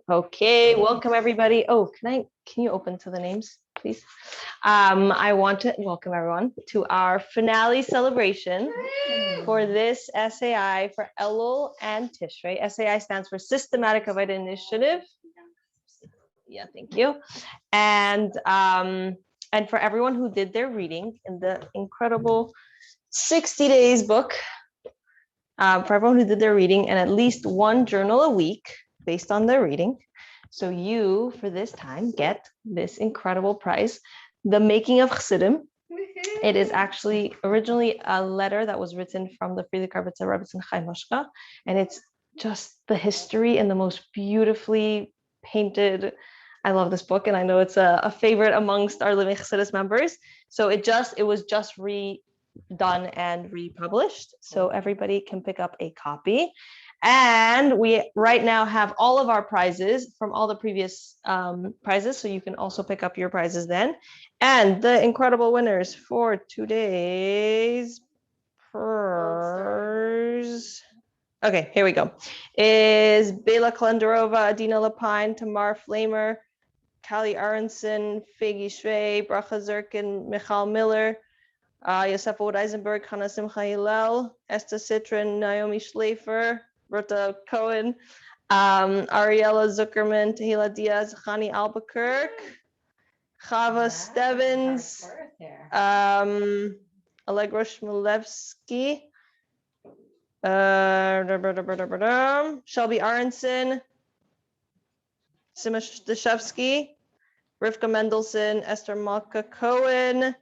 Okay, welcome everybody. Oh, can you open to the names, please? I want to welcome everyone to our finale celebration for this SAI for Elul and Tishrei. SAI stands for Systematic Avodah Initiative. Yeah, thank you. And for everyone who did their reading in the incredible 60 days book, for everyone who did their reading and at least one journal a week based on their reading. So you, for this time, get this incredible prize, The Making of Chassidim. It is actually originally a letter that was written from the Friedrich Rebbe Rebbetzin Chaim Moshka, and it's just the history in the most beautifully painted. I love this book, and I know it's a favorite amongst our Living Chassidus members. So it was just redone and republished, so everybody can pick up a copy. And we right now have all of our prizes from all the previous prizes, so you can also pick up your prizes then. And the incredible winners for today's purse. Okay, here we go. Is Bela Klendarova, Adina Lapine, Tamar Flamer, Callie Aronson, Fegi Shvei, Bracha Zirkin, Michal Miller, Yosef Wood Eisenberg, Hannah Simcha Hillel, Esther Citrin, Naomi Schleifer, Ruta Cohen, Ariella Zuckerman, Tehila Diaz, Chani Albuquerque, Chava Stevens, Allegra Shmulevsky, Shelby Aronson, Sima Dashevsky, Rivka Mendelson, Esther Malka Cohen,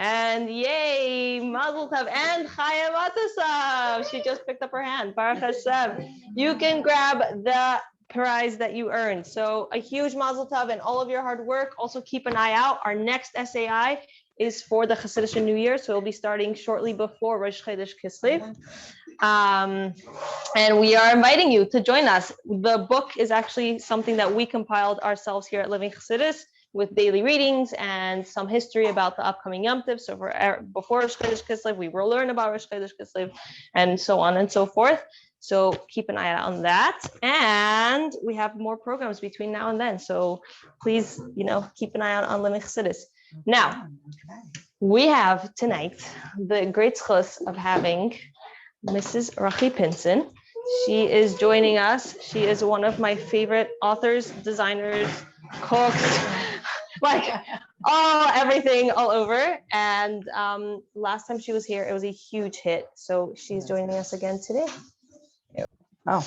and yay, Mazel Tov, and Chaya Matasav. She just picked up her hand. Baruch Hashem. You can grab the prize that you earned. So a huge Mazel Tov and all of your hard work. Also keep an eye out. Our next SAI is for the Hasidic New Year, so it'll be starting shortly before Rosh Chodesh Kislev. And we are inviting you to join us. The book is actually something that we compiled ourselves here at Living Chassidus, with daily readings and some history about the upcoming Yom Tov. So before Rosh Chodesh Kislev, we will learn about Rosh Chodesh Kislev, and so on and so forth. So keep an eye out on that. And we have more programs between now and then. So please, keep an eye out on Living Chassidus. Now, we have tonight the great zchus of having Mrs. Rochi Pinson. She is joining us. She is one of my favorite authors, designers, cooks, everything all over. And last time she was here, it was a huge hit. So she's joining us again today. Oh,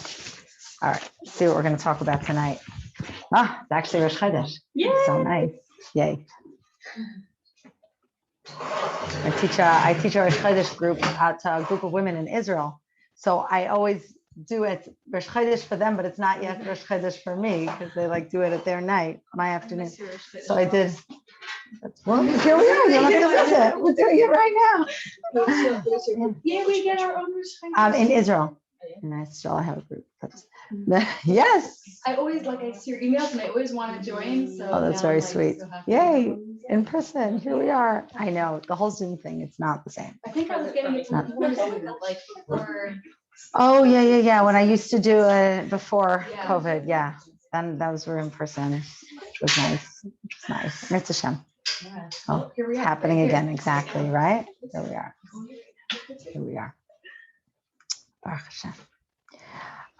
all right. Let's see what we're going to talk about tonight. It's actually Rosh Chodesh. Yeah. So nice. Yay. I teach a Rosh Chodesh group to a group of women in Israel. So I always do it Rosh Chodesh for them, but it's not yet Rosh Chodesh for me because they do it at their night, my afternoon. So I did. Well, here we are. You're not going to miss it. We're doing it right now. Yeah, we get our own Rosh Chodesh. In Israel. In Israel, I have a group. Yes. I always I see your emails and I always want to join. So that's very sweet. So yay. In person. Here we are. I know. The whole Zoom thing, it's not the same. I think I was getting it from before. Oh, yeah. When I used to do it before COVID, then those were in person. It was nice. Mitzvah Hashem. Yeah. Oh, here we are. Happening again. Exactly. Right? Here we are. Baruch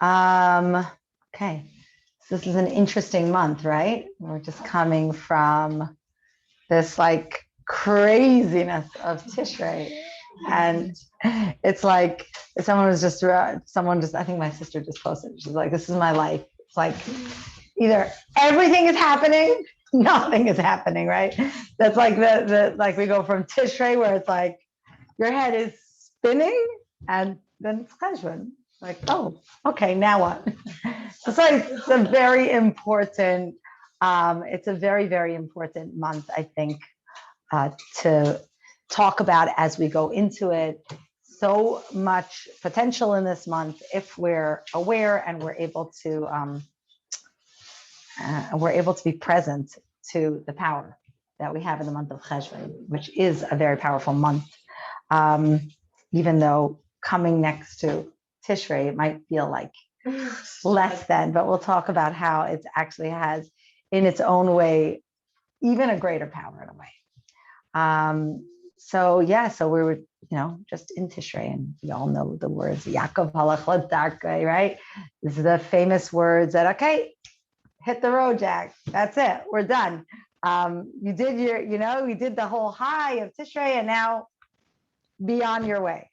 Hashem. Okay. So this is an interesting month, right? We're just coming from this craziness of Tishrei. And it's I think my sister just posted, she's like, this is my life. It's either everything is happening, nothing is happening, right? That's the we go from Tishrei where it's your head is spinning and then it's Cheshvan. Oh, okay, now what? It's a very important, it's a very, very important month, I think, to talk about as we go into it. So much potential in this month if we're aware and we're able to be present to the power that we have in the month of Cheshvan, which is a very powerful month. Even though coming next to Tishrei, it might feel like less than, but we'll talk about how it actually has in its own way, even a greater power in a way. So we were, just in Tishrei, and we all know the words, Yaakov halach ladarkei, right? This is the famous words that, okay, hit the road, Jack. That's it. We're done. You did we did the whole high of Tishrei, and now be on your way.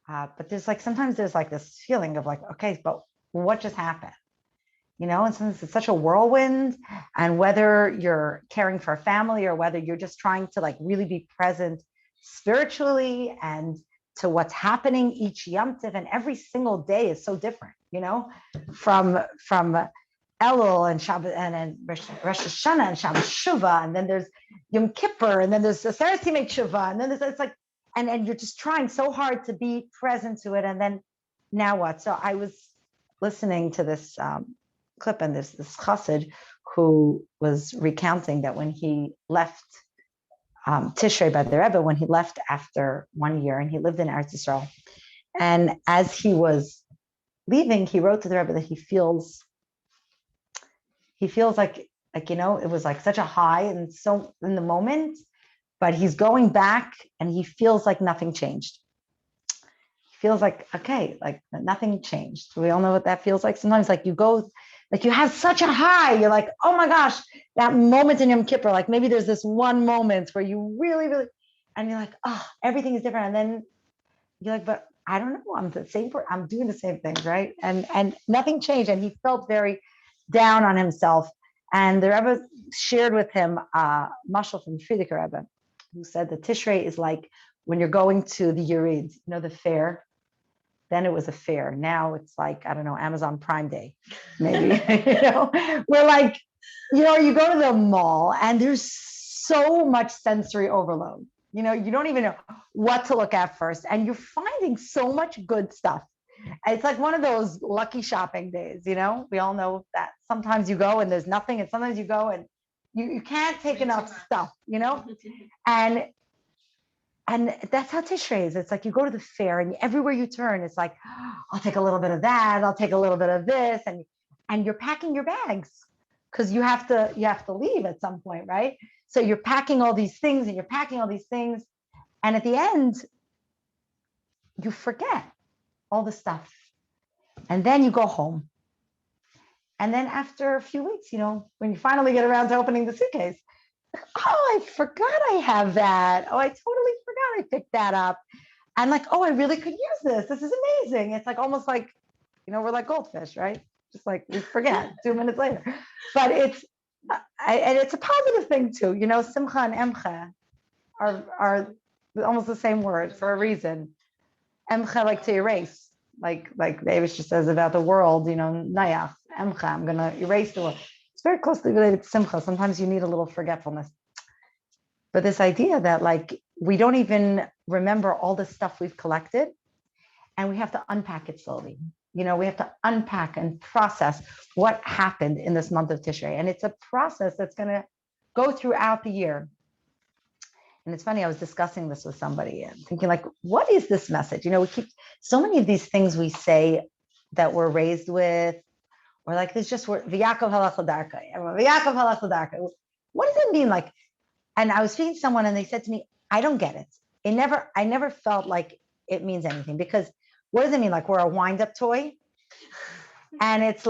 But sometimes there's this feeling of okay, but what just happened? And since it's such a whirlwind, and whether you're caring for a family or whether you're just trying to really be present spiritually and to what's happening each Yom Tov, and every single day is so different, from Elul and Shabbat and Rosh Hashanah and Shabbat Shuvah, and then there's Yom Kippur, and then there's the Aseret Yimei Shuvah, and then there's and you're just trying so hard to be present to it, and then now what? So I was listening to this clip, and this chassid who was recounting that when he left Tishrei by the Rebbe, when he left after 1 year, and he lived in Eretz Yisrael, and as he was leaving, he wrote to the Rebbe that he feels like it was such a high and so in the moment, but he's going back and he feels like nothing changed. He feels nothing changed. We all know what that feels like. Sometimes you go, you have such a high, you're like, oh my gosh, that moment in Yom Kippur, maybe there's this one moment where you really, really, and you're like, oh, everything is different. And then you're like, but I don't know, I'm the same person, I'm doing the same things, right? And nothing changed. And he felt very down on himself. And the Rebbe shared with him mashal from Frierdiker Rebbe, who said that Tishrei is like when you're going to the Yerid, the fair. Then it was a fair. Now it's I don't know, Amazon Prime Day, maybe. We're you go to the mall and there's so much sensory overload. You don't even know what to look at first, and you're finding so much good stuff. It's one of those lucky shopping days. We all know that sometimes you go and there's nothing, and sometimes you go and you can't take enough stuff. And that's how Tishrei is. It's you go to the fair, and everywhere you turn, it's I'll take a little bit of that, I'll take a little bit of this, and you're packing your bags because you have to leave at some point, right? So you're packing all these things, and and at the end, you forget all the stuff, and then you go home, and then after a few weeks, when you finally get around to opening the suitcase, oh, I forgot I have that. Oh, I totally forgot I picked that up. And oh, I really could use this. This is amazing. It's almost we're like goldfish, right? Just we forget 2 minutes later. But it's a positive thing too. Simcha and emcha are almost the same word for a reason. Emcha, to erase. Like David just says about the world, nayach, emcha, I'm going to erase the world. It's very closely related to simcha. Sometimes you need a little forgetfulness. But this idea that we don't even remember all the stuff we've collected, and we have to unpack it slowly. We have to unpack and process what happened in this month of Tishrei. And it's a process that's going to go throughout the year. And it's funny, I was discussing this with somebody and thinking what is this message? We keep so many of these things we say that we're raised with, or there's just word, V'Yaakov halach ladarkei. V'Yaakov halach ladarkei. What does it mean? And I was speaking to someone and they said to me, I don't get it. I never felt like it means anything, because what does it mean? We're a wind-up toy. And it's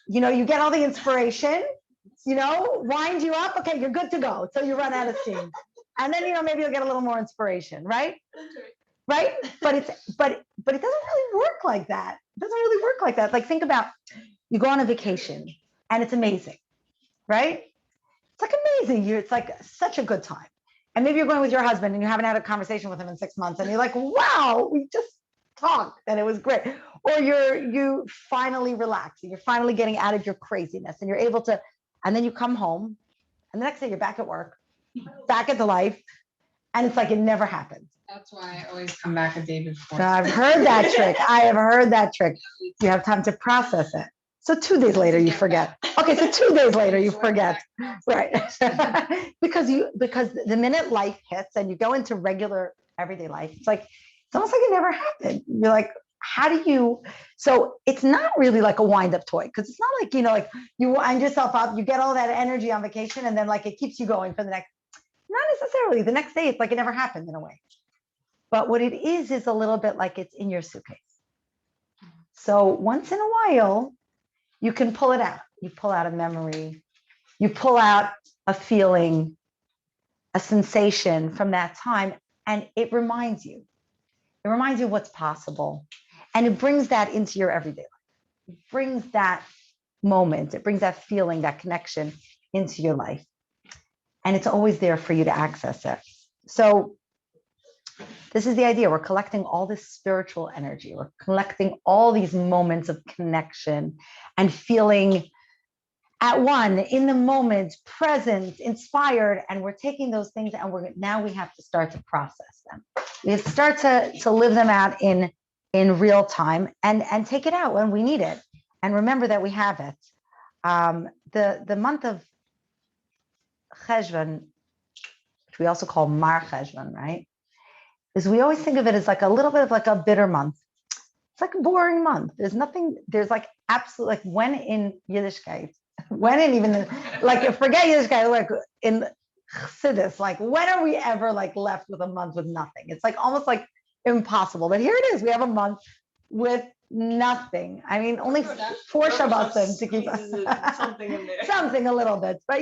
you get all the inspiration, wind you up. Okay, you're good to go. So you run out of steam. And then, maybe you'll get a little more inspiration, right? Right? But it doesn't really work like that. It doesn't really work like that. Think about, you go on a vacation and it's amazing, right? It's amazing. It's such a good time. And maybe you're going with your husband and you haven't had a conversation with him in 6 months, and you're like, wow, we just talked and it was great. Or you finally relax and you're finally getting out of your craziness and you're able to, and then you come home and the next day you're back at work, back at the life, and it's it never happened. That's why I always come back a day before. So I've heard that trick. I have heard that trick. You have time to process it. So 2 days later you forget. Okay, so 2 days later you forget, right? because the minute life hits and you go into regular everyday life, it's almost like it never happened. You're like, how do you, so it's not really like a wind-up toy, because it's not like, like you wind yourself up, you get all that energy on vacation, and then like it keeps you going for the next, not necessarily. The next day, it's like it never happened in a way. But what it is a little bit like it's in your suitcase. So once in a while, you can pull it out. You pull out a memory, you pull out a feeling, a sensation from that time, and it reminds you. It reminds you what's possible. And it brings that into your everyday life. It brings that moment, it brings that feeling, that connection into your life. And it's always there for you to access it. So this is the idea. We're collecting all this spiritual energy. We're collecting all these moments of connection and feeling at one, in the moment, present, inspired, and we're taking those things and now we have to start to process them. We have to start to live them out in real time and take it out when we need it. And remember that we have it. The month of Cheshvan, which we also call Mar of Khazan, right? Is we always think of it as like a little bit of like a bitter month. It's like a boring month. There's like absolutely, like when in Yiddishkeit, like forget Yiddishkeit, like in Chassidus, like when are we ever like left with a month with nothing? It's like almost like impossible. But here it is. We have a month with nothing. I mean, only 4 Shabbosim to keep something in there. Something a little bit, but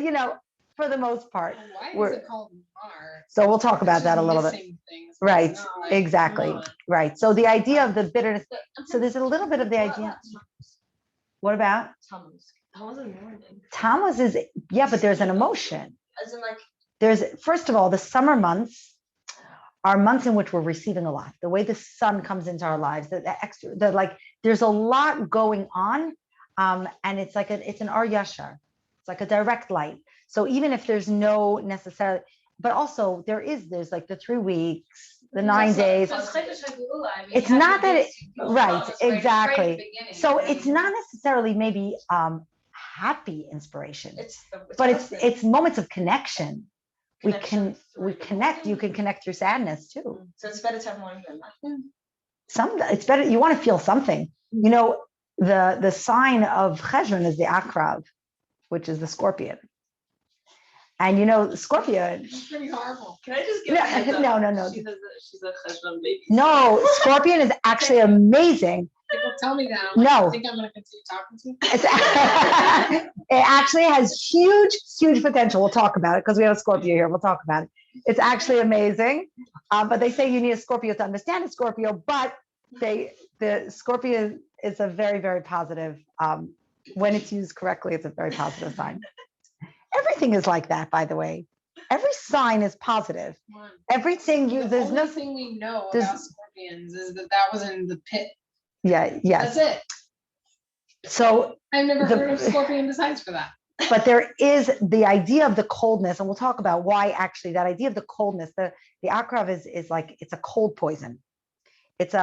for the most part. Why is it called Mar? So we'll talk about that a little bit. Right, exactly. Right. So the idea of the bitterness. So there's a little bit of the idea. What about? Tammuz is, but there's an emotion. As in like, there's, first of all, the summer months are months in which we're receiving a lot. The way the sun comes into our lives, there's a lot going on. And it's like it's an Ar Yashar. It's like a direct light. So even if there's no necessarily, but also there's like the 3 weeks, the 9 days. It's not that right, exactly. So it's not necessarily maybe happy inspiration, but it's moments of connection. We connect. You can connect through sadness too. So it's better to have more than nothing. It's better. You want to feel something. The sign of Cheshvan is the Akrav, which is the scorpion. And Scorpio. It's pretty horrible. Can I just give No. She's a Cheshvan baby. No, Scorpion is actually amazing. People tell me that. No. I think I'm going to continue talking to you. It actually has huge potential. We'll talk about it because we have a Scorpio here. We'll talk about it. It's actually amazing. But they say you need a Scorpio to understand a Scorpio. But the Scorpio is a very, very positive. When it's used correctly, it's a very positive sign. Everything is like that, by the way. Every sign is positive. Everything there's nothing we know about scorpions is that was in the pit. Yes. That's it. So I've never heard of scorpion besides for that. But there is the idea of the coldness, and we'll talk about why actually that idea of the coldness. The akrav is like it's a cold poison. It's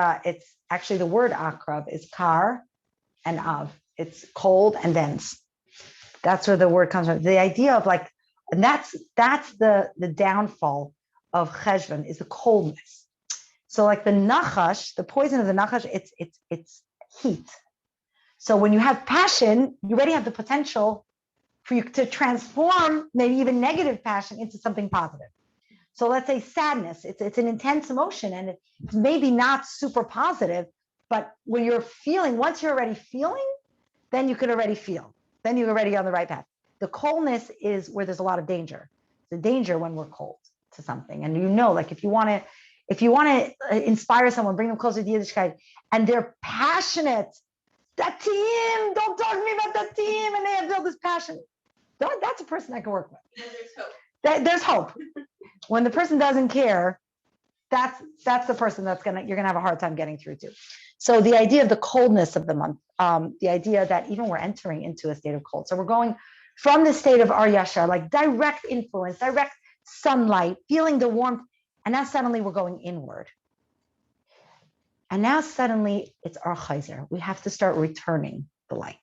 actually the word akrav is kar and av. It's cold and dense. That's where the word comes from. The idea of like, and that's the downfall of Cheshvan is the coldness. So like the nachash, the poison of the nachash, it's heat. So when you have passion, you already have the potential for you to transform maybe even negative passion into something positive. So let's say sadness, it's an intense emotion and it's maybe not super positive, but when you're feeling, once you're already feeling, then you could already feel. Then you're already on the right path. The coldness is where there's a lot of danger. The danger when we're cold to something. And like if you want to inspire someone, bring them closer to Yiddishkeit, and they're passionate, that team, don't talk to me about that team, and they have all this passion. That's a person I can work with. There's hope. There's hope. When the person doesn't care, that's the person you're gonna have a hard time getting through to. So the idea of the coldness of the month, the idea that even we're entering into a state of cold. So we're going from the state of Ar Yashar, like direct influence, direct sunlight, feeling the warmth, and now suddenly we're going inward. And now suddenly it's Ar Chazan. We have to start returning the light.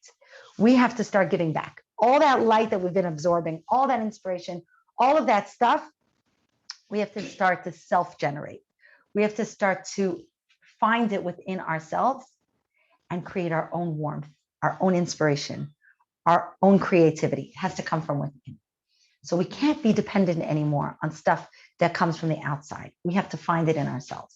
We have to start giving back. All that light that we've been absorbing, all that inspiration, all of that stuff, we have to start to self-generate. We have to start to find it within ourselves and create our own warmth, our own inspiration, our own creativity. It has to come from within. So we can't be dependent anymore on stuff that comes from the outside. We have to find it in ourselves.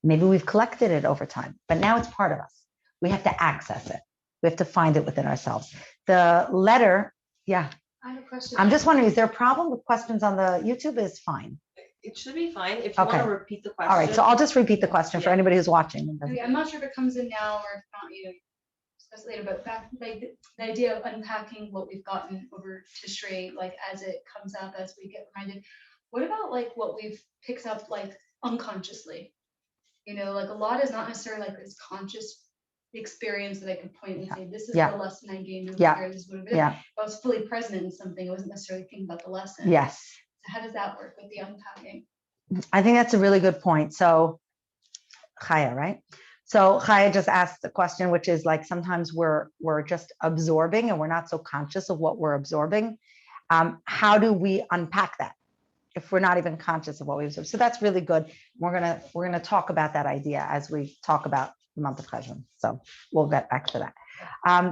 Maybe we've collected it over time, but now it's part of us. We have to access it. We have to find it within ourselves. The letter, yeah. I have a question. I'm just wondering, is there a problem with questions on the YouTube? Is fine. It should be fine. If you want to repeat the question. All right, so I'll just repeat the question for anybody who's watching. Okay, I'm not sure if it comes in now or if not, discuss later, but back like the idea of unpacking what we've gotten over Tishrei, like as it comes up, as we get reminded. What about like what we've picked up like unconsciously? Like a lot is not necessarily like this conscious experience that I could point and say, this is the lesson I gained over here. This is what it is. If I was fully present in something, I wasn't necessarily thinking about the lesson. Yes. So how does that work with the unpacking? I think that's a really good point. So Chaya, right? So Chaya just asked the question, which is like sometimes we're just absorbing and we're not so conscious of what we're absorbing. How do we unpack that if we're not even conscious of what we absorb? So that's really good. We're gonna talk about that idea as we talk about the month of Cheshvan. So we'll get back to that.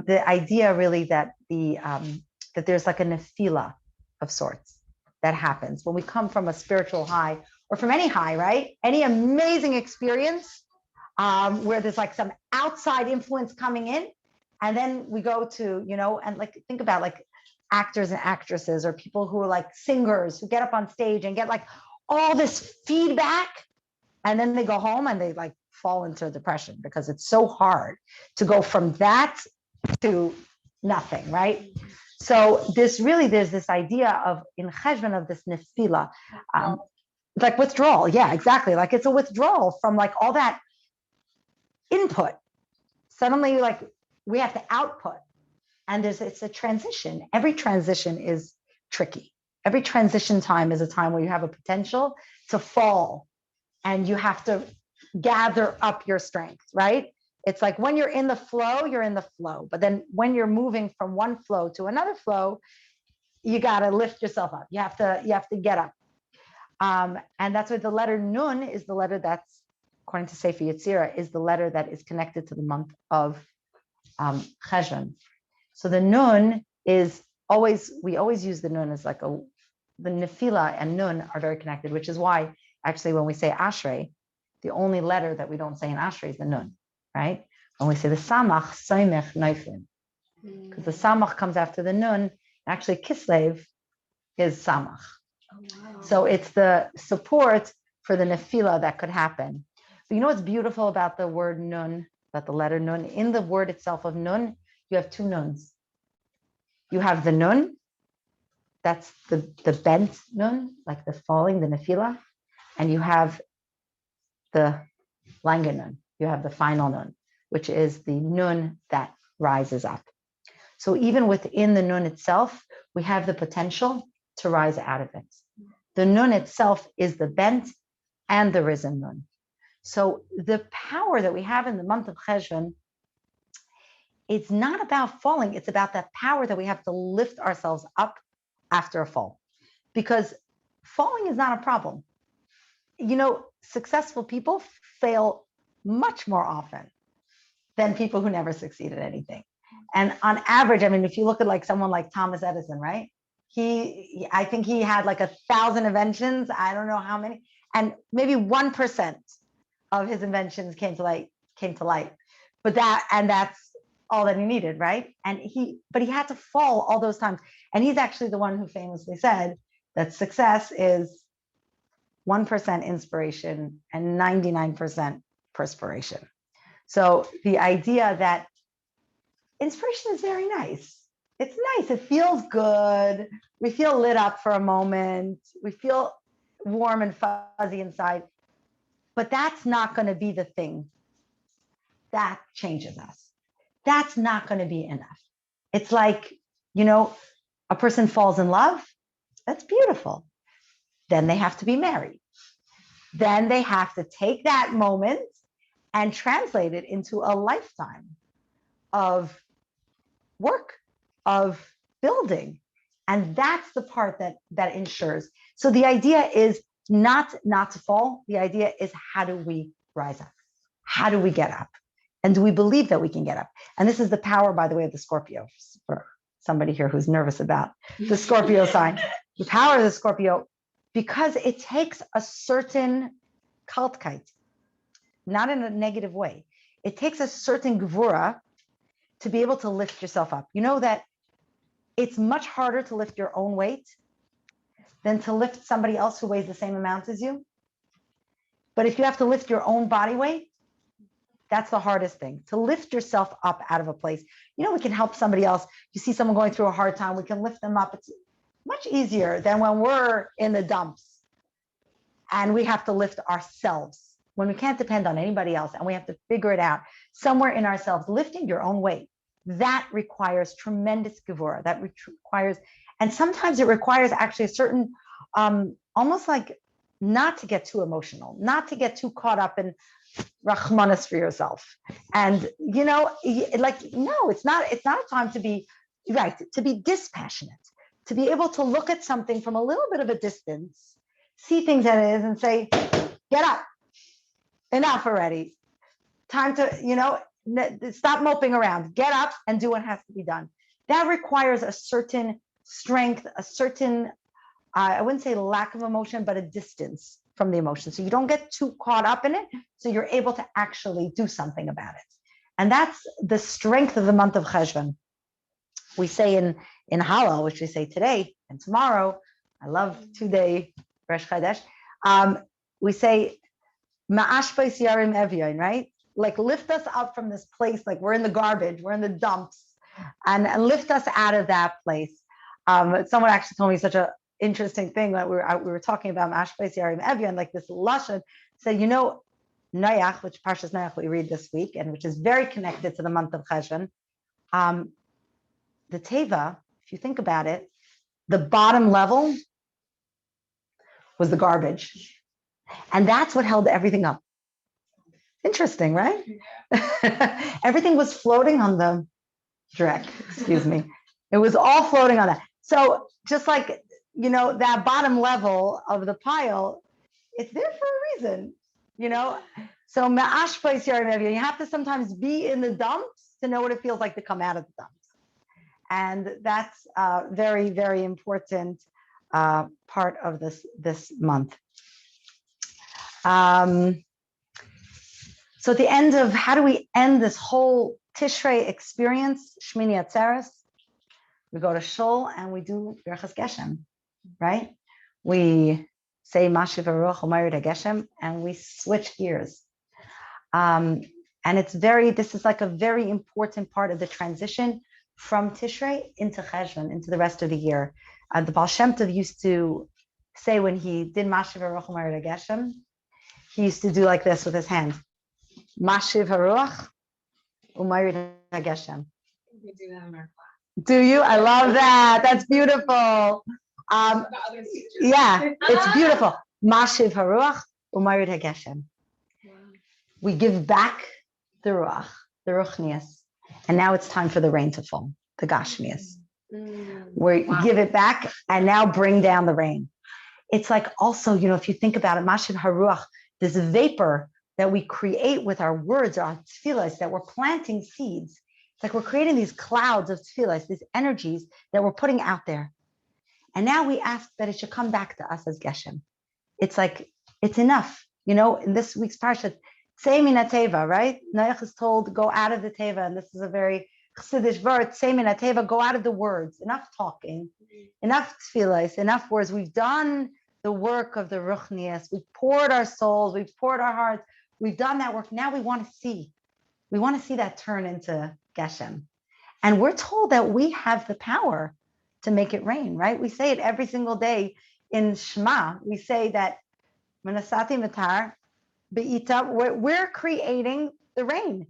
The idea really that that there's like a Nephilia of sorts that happens when we come from a spiritual high or from any high, right? Any amazing experience where there's like some outside influence coming in, and then we go to, and like think about like actors and actresses or people who are like singers who get up on stage and get like all this feedback, and then they go home and they like fall into depression because it's so hard to go from that to nothing, right? So there's this idea of in Cheshvan of this Nephilia, like withdrawal. Yeah, exactly. Like it's a withdrawal from like all that input. Suddenly like we have to output, and it's a transition. Every transition is tricky. Every transition time is a time where you have a potential to fall and you have to gather up your strength, right? It's like when you're in the flow, you're in the flow. But then when you're moving from one flow to another flow, you got to lift yourself up. You have to get up. And that's why the letter Nun is the letter that's, according to Sefer Yetzirah, is the letter that is connected to the month of Cheshvan. So the Nun is we always use the Nun as like the Nephilah and Nun are very connected, which is why actually when we say Ashrei, the only letter that we don't say in Ashrei is the Nun, right? When we say the Samach, Soimech, Neiflim, because the Samach comes after the Nun. Actually, Kislev is Samach. Oh, wow. So it's the support for the Nephilah that could happen. But you know what's beautiful about the word Nun, about the letter Nun? In the word itself of Nun, you have two Nuns. You have the Nun, that's the bent Nun, like the falling, the Nephilah, and you have the Langer Nun. You have the final Nun, which is the Nun that rises up. So even within the Nun itself, we have the potential to rise out of it. The Nun itself is the bent and the risen Nun. So the power that we have in the month of Cheshvan, it's not about falling. It's about that power that we have to lift ourselves up after a fall, because falling is not a problem. Successful people fail much more often than people who never succeed at anything. And on average, I mean, if you look at like someone like Thomas Edison, right? I think he had like 1,000 inventions. I don't know how many, and maybe 1% of his inventions came to light. But that's all that he needed, right? But he had to fall all those times. And he's actually the one who famously said that success is 1% inspiration and 99% perspiration. So the idea that inspiration is very nice. It's nice. It feels good. We feel lit up for a moment. We feel warm and fuzzy inside. But that's not going to be the thing that changes us. That's not going to be enough. It's like, a person falls in love. That's beautiful. Then they have to be married. Then they have to take that moment and translate it into a lifetime of work, of building. And that's the part that ensures. So the idea is not to fall. The idea is, how do we rise up? How do we get up? And do we believe that we can get up? And this is the power, by the way, of the Scorpio, for somebody here who's nervous about the Scorpio sign. The power of the Scorpio, because it takes a certain kaltkeit, not in a negative way. It takes a certain gevura to be able to lift yourself up. You know that it's much harder to lift your own weight than to lift somebody else who weighs the same amount as you. But if you have to lift your own body weight, that's the hardest thing, to lift yourself up out of a place. You know, we can help somebody else. You see someone going through a hard time, we can lift them up. It's much easier than when we're in the dumps and we have to lift ourselves, when we can't depend on anybody else and we have to figure it out somewhere in ourselves. Lifting your own weight, that requires tremendous gevura. That requires, and sometimes it requires actually a certain, almost like not to get too emotional, not to get too caught up in Rahmanas for yourself. And, you know, like, no, it's not a time to be, right, to be dispassionate, to be able to look at something from a little bit of a distance, see things as it is and say, get up, enough already. Time to, you know, stop moping around, get up and do what has to be done. That requires a certain strength, a certain, I wouldn't say lack of emotion, but a distance from the emotion. So you don't get too caught up in it. So you're able to actually do something about it. And that's the strength of the month of Cheshvan. We say in Hallel, which we say today and tomorrow, I love 2-day Rosh Chodesh, we say, Ma'ashbais yarim evyain, right? Like lift us up from this place, like we're in the garbage, we're in the dumps, and lift us out of that place. Someone actually told me such a interesting thing that we were talking about Ma'ashbais yarim evyain, like this lashon. Said, you know, Noach, which Parshas Noach we read this week, and which is very connected to the month of Cheshvan. The Teva, if you think about it, the bottom level was the garbage. And that's what held everything up. Interesting, right? Everything was floating on the dreck, excuse me. It was all floating on that. So just like, you know, that bottom level of the pile, it's there for a reason, you know? So ma'ashbais yarim evyain, you have to sometimes be in the dumps to know what it feels like to come out of the dumps. And that's a very, very important part of this month. So at the end of, how do we end this whole Tishrei experience, Shmini Atzeres? We go to Shul and we do Birchas Geshem, right? We say Mashiv Haruach Umayrid HaGeshem and we switch gears. And this is like a very important part of the transition from Tishrei into Cheshvan, into the rest of the year. The Baal Shem Tov used to say when he did Mashiv Haruach Umayrid HaGeshem, he used to do like this with his hand. Mashiv Haruach Umayrid HaGeshem. We do that in our class. Do you? I love that. That's beautiful. Yeah, it's beautiful. Mashiv Haruach Umayrid HaGeshem. We give back the Ruach, the Ruchnias. And now it's time for the rain to fall, the Gashmias. We give it back and now bring down the rain. It's like also, you know, if you think about it, Mashiv Haruach, this vapor that we create with our words, our tefillas, that we're planting seeds. It's like we're creating these clouds of tefillas, these energies that we're putting out there. And now we ask that it should come back to us as Geshem. It's like, it's enough. You know, in this week's parsha, Tzei min hateva, right? Noach is told, go out of the teva. And this is a very chassidish word, Tzei min hateva, go out of the words. Enough talking, enough tefillas, enough words. We've done the work of the Ruchnias. We've poured our souls, we've poured our hearts. We've done that work. Now we want to see. We want to see that turn into Geshem. And we're told that we have the power to make it rain, right? We say it every single day in Shema. We say that Menasati Matar, Be'ita, we're creating the rain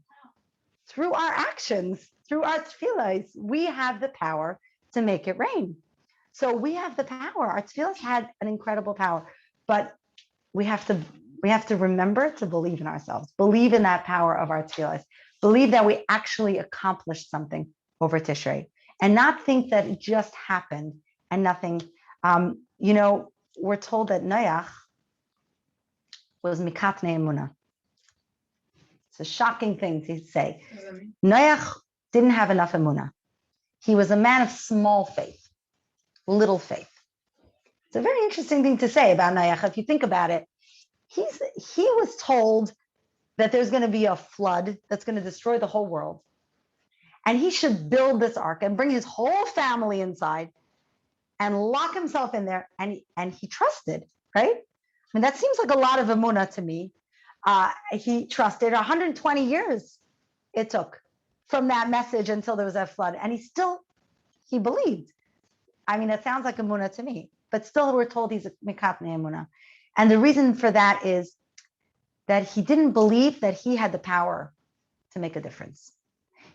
through our actions, through our tefillas. We have the power to make it rain. So we have the power. Our tefillas had an incredible power, but we have to remember to believe in ourselves, believe in that power of our tefillas, believe that we actually accomplished something over Tishrei, and not think that it just happened and nothing. You know, we're told that Noach was mikatnei emunah. It's a shocking thing to say. Noach didn't have enough emunah. He was a man of small faith, little faith. It's a very interesting thing to say about Noach. If you think about it, he was told that there's going to be a flood that's going to destroy the whole world. And he should build this ark and bring his whole family inside and lock himself in there. And he trusted, right? I mean, that seems like a lot of emunah to me. He trusted 120 years it took from that message until there was a flood. And he believed. I mean, it sounds like emunah to me, but still we're told he's a mikatnei emunah. And the reason for that is that he didn't believe that he had the power to make a difference.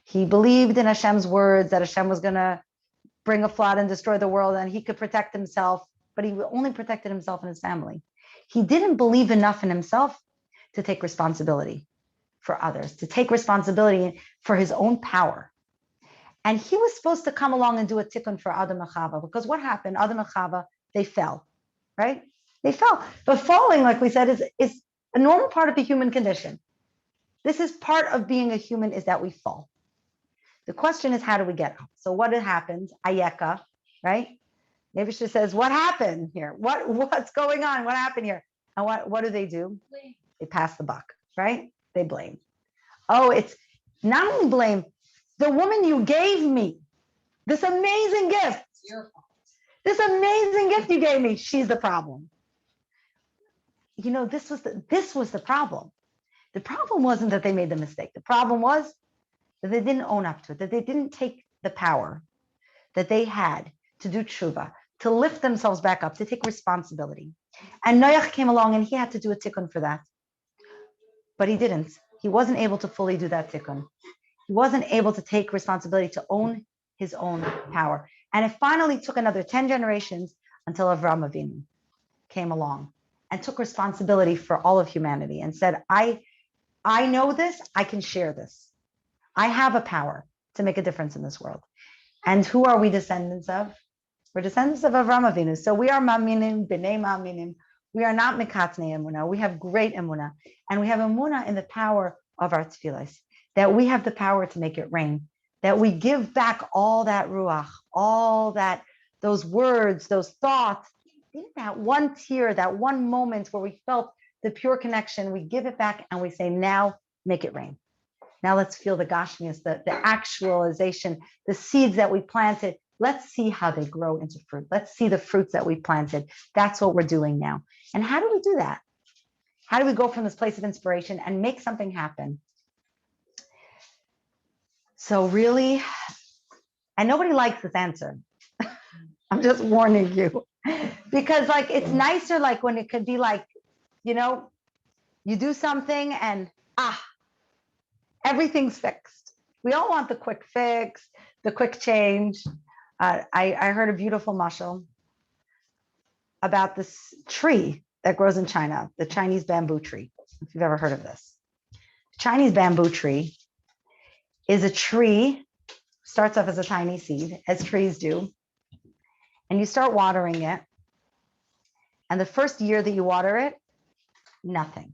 He believed in Hashem's words that Hashem was going to bring a flood and destroy the world and he could protect himself, but he only protected himself and his family. He didn't believe enough in himself to take responsibility for others, to take responsibility for his own power. And he was supposed to come along and do a tikkun for Adam and Chava, because what happened? Adam and Chava, they fell, right? They fell. But falling, like we said, is a normal part of the human condition. This is part of being a human, is that we fall. The question is, how do we get up? So what happens? Ayeka, right? Nephilia says, what happened here? What's going on? What happened here? And what do? They pass the buck, right? They blame. Oh, it's not only blame, the woman you gave me, this amazing gift. It's your fault. This amazing gift you gave me, she's the problem. You know, this was the problem. The problem wasn't that they made the mistake. The problem was that they didn't own up to it, that they didn't take the power that they had to do tshuva, to lift themselves back up, to take responsibility. And Noach came along and he had to do a tikkun for that. But he didn't. He wasn't able to fully do that tikkun. He wasn't able to take responsibility to own his own power. And it finally took another 10 generations until Avraham Avinu came along and took responsibility for all of humanity and said, I know this, I can share this. I have a power to make a difference in this world. And who are we descendants of? We're descendants of Avraham Avinu. So we are maminim, b'nei maminim. We are not mikatnei emunah. We have great emunah. And we have emunah in the power of our tefillos, that we have the power to make it rain, that we give back all that ruach, all that, those words, those thoughts, that one tear, that one moment where we felt the pure connection, we give it back and we say, now make it rain. Now let's feel the gashmias, the actualization, the seeds that we planted. Let's see how they grow into fruit. Let's see the fruits that we planted. That's what we're doing now. And how do we do that? How do we go from this place of inspiration and make something happen? So really, and nobody likes this answer. I'm just warning you. Because like, it's nicer like when it could be like, you know, you do something and everything's fixed. We all want the quick fix, the quick change. I heard a beautiful mashal about this tree that grows in China, the Chinese bamboo tree, if you've ever heard of this. The Chinese bamboo tree is a tree, starts off as a tiny seed, as trees do, and you start watering it. And the first year that you water it, nothing.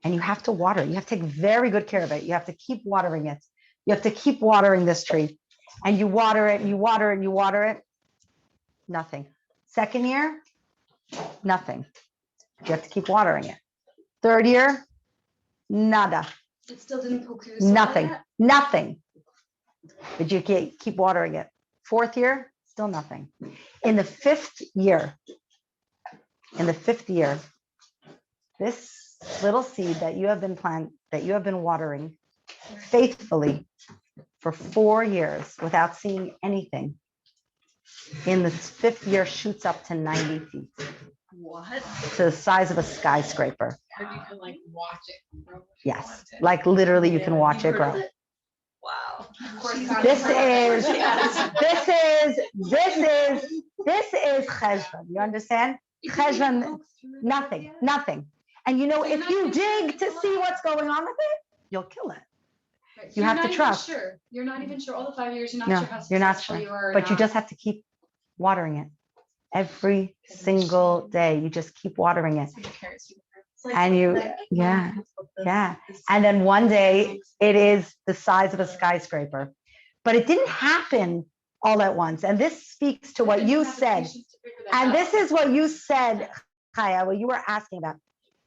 And you have to water. You have to take very good care of it. You have to keep watering it. You have to keep watering this tree. And you water it, and you water it, and you water it. Nothing. Second year, nothing. You have to keep watering it. Third year, nada. It still didn't poke through. Nothing. Nothing. But you keep watering it. Fourth year, still nothing. In the fifth year, this little seed that you have been watering faithfully for 4 years without seeing anything, in the fifth year shoots up to 90 feet. What? To the size of a skyscraper. And you can like watch it grow. Yes, like literally you can watch it grow. Wow. This is Cheshvan. You understand? Cheshvan, nothing. And you know, if you dig to see what's going on with it, you'll kill it. Right. You have to trust. Sure. You're not even sure. All the 5 years, you're not No, sure how you're not successful sure. you are. But you just have to keep watering it every single day. You just keep watering it. And yeah. And then one day it is the size of a skyscraper, but it didn't happen all at once. And this speaks to what you said. And this is what you said, Chaya, what you were asking about.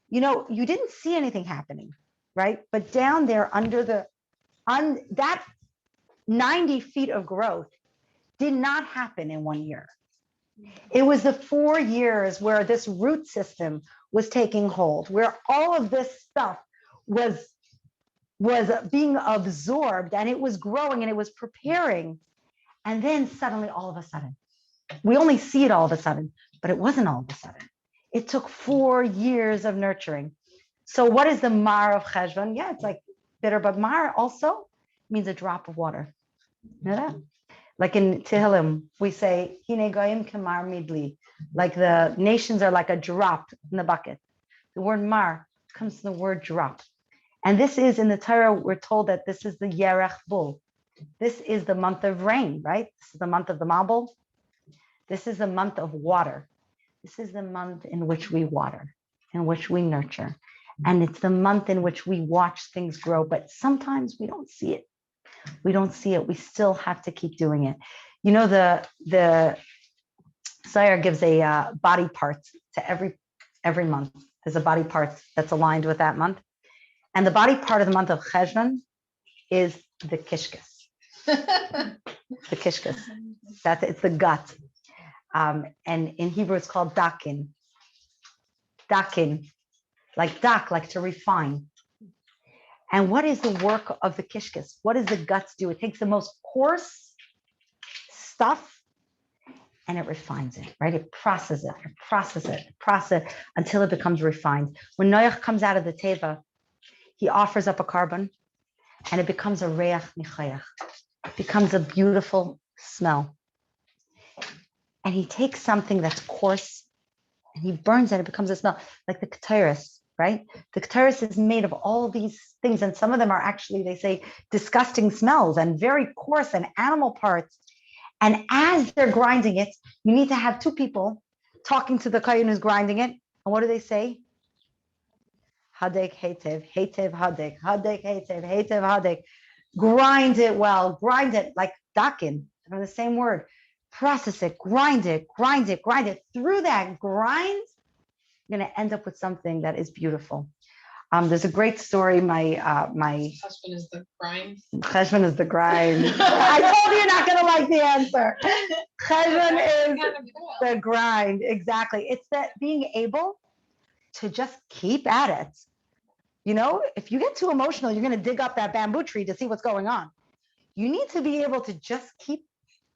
You didn't see anything happening, right? But down there under that 90 feet of growth did not happen in 1 year. It was the 4 years where this root system was taking hold, where all of this stuff was being absorbed, and it was growing and it was preparing. And then suddenly, all of a sudden, we only see it all of a sudden, but it wasn't all of a sudden. It took 4 years of nurturing. So what is the Mar of Cheshvan? Yeah, it's like bitter, but Mar also means a drop of water. You know that? Like in Tehillim, we say, Hine goyim kemar midli, like the nations are like a drop in the bucket. The word Mar comes from the word drop. And this is, in the Torah, we're told that this is the Yerech Bull. This is the month of rain, right? This is the month of the Mabul. This is the month of water. This is the month in which we water, in which we nurture. And it's the month in which we watch things grow, but sometimes we don't see it. We don't see it. We still have to keep doing it. The Sire gives a body part to every month. There's a body part that's aligned with that month. And the body part of the month of Cheshvan is the kishkas. The kishkas. It's the gut. And in Hebrew, it's called dakin. Dakin, like dak, like to refine. And what is the work of the kishkas? What does the guts do? It takes the most coarse stuff and it refines it, right? It processes it until it becomes refined. When Noach comes out of the teva, he offers up a carbon and it becomes a reach nichayach. It becomes a beautiful smell. And he takes something that's coarse and he burns it, it becomes a smell, like the keteris, right? The keteris is made of all these things, and some of them are actually, they say, disgusting smells and very coarse and animal parts. And as they're grinding it, you need to have two people talking to the kohen who's grinding it. And what do they say? Hadek, hetev, hetev, hadek, hadek, hetev, hetev, hadek. Grind it well, grind it like dakin, from the same word. Process it, grind it, grind it, grind it. Through that grind, you're going to end up with something that is beautiful. There's a great story. My Cheshvan is the grind. Cheshvan is the grind. I told you you're not going to like the answer. Cheshvan is the grind. Exactly. It's that being able to just keep at it. If you get too emotional, you're going to dig up that bamboo tree to see what's going on. You need to be able to just keep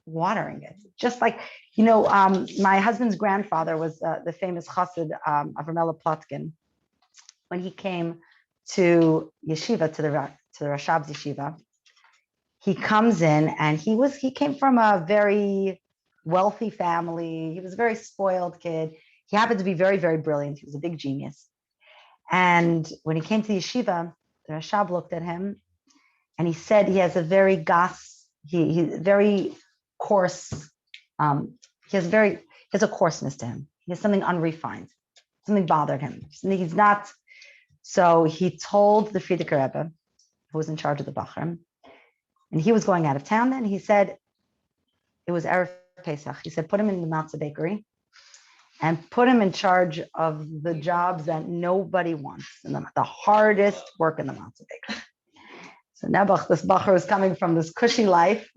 watering it. Just like, my husband's grandfather was the famous chassid Avramela Plotkin. When he came to yeshiva, to the Rashab's yeshiva, he comes in and he came from a very wealthy family. He was a very spoiled kid. He happened to be very, very brilliant. He was a big genius. And when he came to the yeshiva, the Rashab looked at him and he said he has a very he's very coarse. He has a coarseness to him. He has something unrefined. Something bothered him. He's not. So he told the Frierdiker Rebbe, who was in charge of the Bachrim, and he was going out of town then. He said, it was Erev Pesach. He said, put him in the matzah bakery and put him in charge of the jobs that nobody wants, and the hardest work in the matzah bakery. So Nebuch, this Bacher is coming from this cushy life.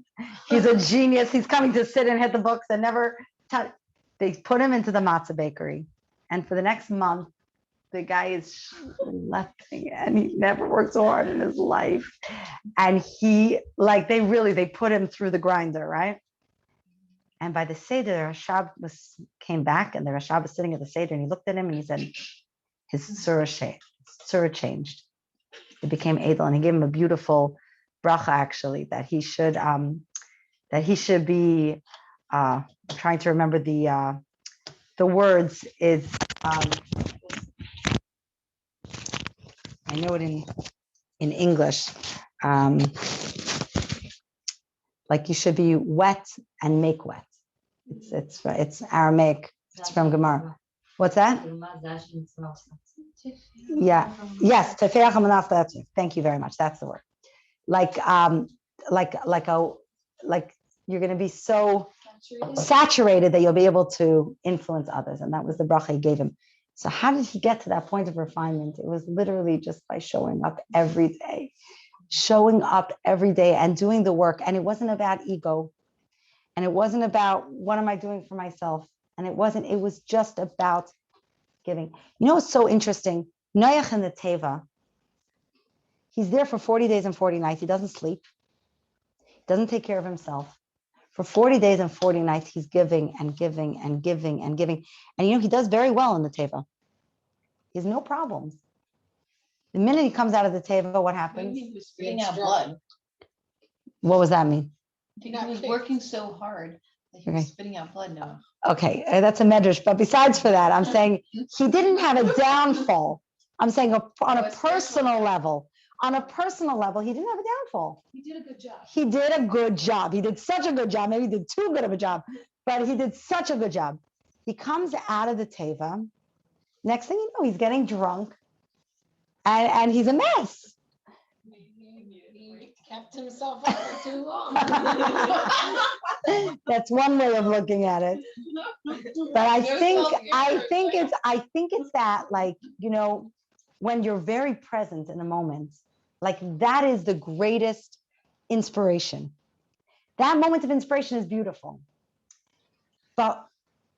He's a genius. He's coming to sit and hit the books and never touch. They put him into the matzah bakery. And for the next month, the guy is schlepping and he never worked so hard in his life. And they put him through the grinder, right? And by the Seder, the Rashab came back and the Rashab was sitting at the Seder and he looked at him and he said, his surah changed. It became Adel, and he gave him a beautiful bracha, actually, that he should be, trying to remember the words is, I know it in English, like you should be wet and make wet. It's Aramaic. It's from Gemara. What's that? Yeah. Yes. Tefeach hamanach le'atzmich. Thank you very much. That's the word. Like you're going to be so saturated that you'll be able to influence others. And that was the bracha he gave him. So how did he get to that point of refinement? It was literally just by showing up every day and doing the work. And it wasn't about ego. And it wasn't about what am I doing for myself? And it was just about giving. You know, it's so interesting. Noach in the Teva, he's there for 40 days and 40 nights. He doesn't sleep. He doesn't take care of himself. For 40 days and 40 nights, he's giving and giving and giving and giving. And you know, he does very well in the Teva. He has no problems. The minute he comes out of the Teva, what happens? He was spitting out blood. What does that mean? He was working so hard that he was spitting out blood now. Okay, that's a medrash. But besides for that, I'm saying he didn't have a downfall. I'm saying on a personal level. On a personal level, he didn't have a downfall. He did a good job. He did a good job. He did such a good job. Maybe he did too good of a job, but he did such a good job. He comes out of the Teva. Next thing you know, he's getting drunk and he's a mess. He kept himself up for too long. That's one way of looking at it. But I think it's that, like, you know, when you're very present in the moment, like that is the greatest inspiration. That moment of inspiration is beautiful. But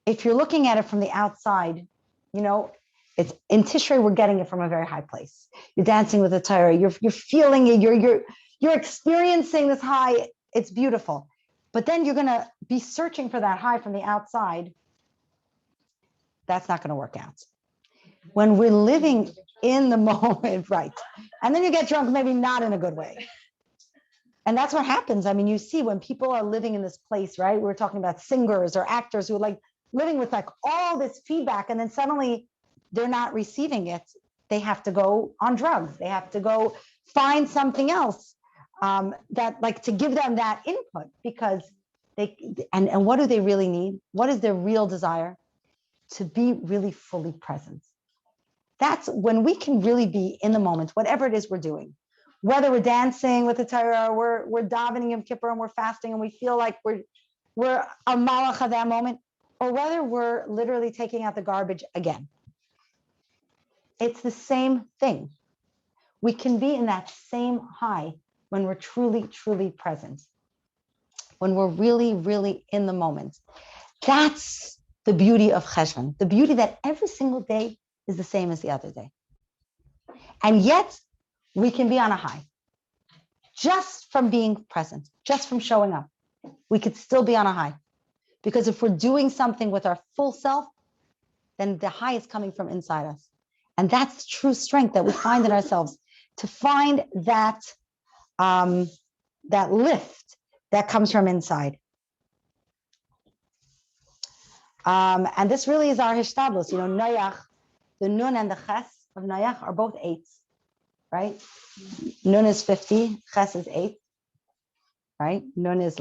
if you're looking at it from the outside, you know, it's in Tishrei, we're getting it from a very high place. You're dancing with the Torah, you're feeling it, you're experiencing this high, it's beautiful. But then you're gonna be searching for that high from the outside. That's not gonna work out. When we're living in the moment, right? And then you get drunk, maybe not in a good way. And that's what happens. I mean, you see when people are living in this place, right? We're talking about singers or actors who are like living with like all this feedback, and then suddenly they're not receiving it. They have to go on drugs. They have to go find something else that like to give them that input, because and what do they really need? What is their real desire? To be really fully present. That's when we can really be in the moment, whatever it is we're doing. Whether we're dancing with the Torah, or we're davening Yom Kippur and we're fasting and we feel like we're a malach at that moment, or whether we're literally taking out the garbage again. It's the same thing. We can be in that same high when we're truly, truly present. When we're really, really in the moment. That's the beauty of Cheshvan, the beauty that every single day is the same as the other day. And yet, we can be on a high. Just from being present, just from showing up, we could still be on a high. Because if we're doing something with our full self, then the high is coming from inside us. And that's the true strength that we find in ourselves, to find that, that lift that comes from inside. And this really is our Histables. You know, Noach, the Nun and the Ches of Noach are both 8s, right? Nun is 50, Ches is 8, right? Nun is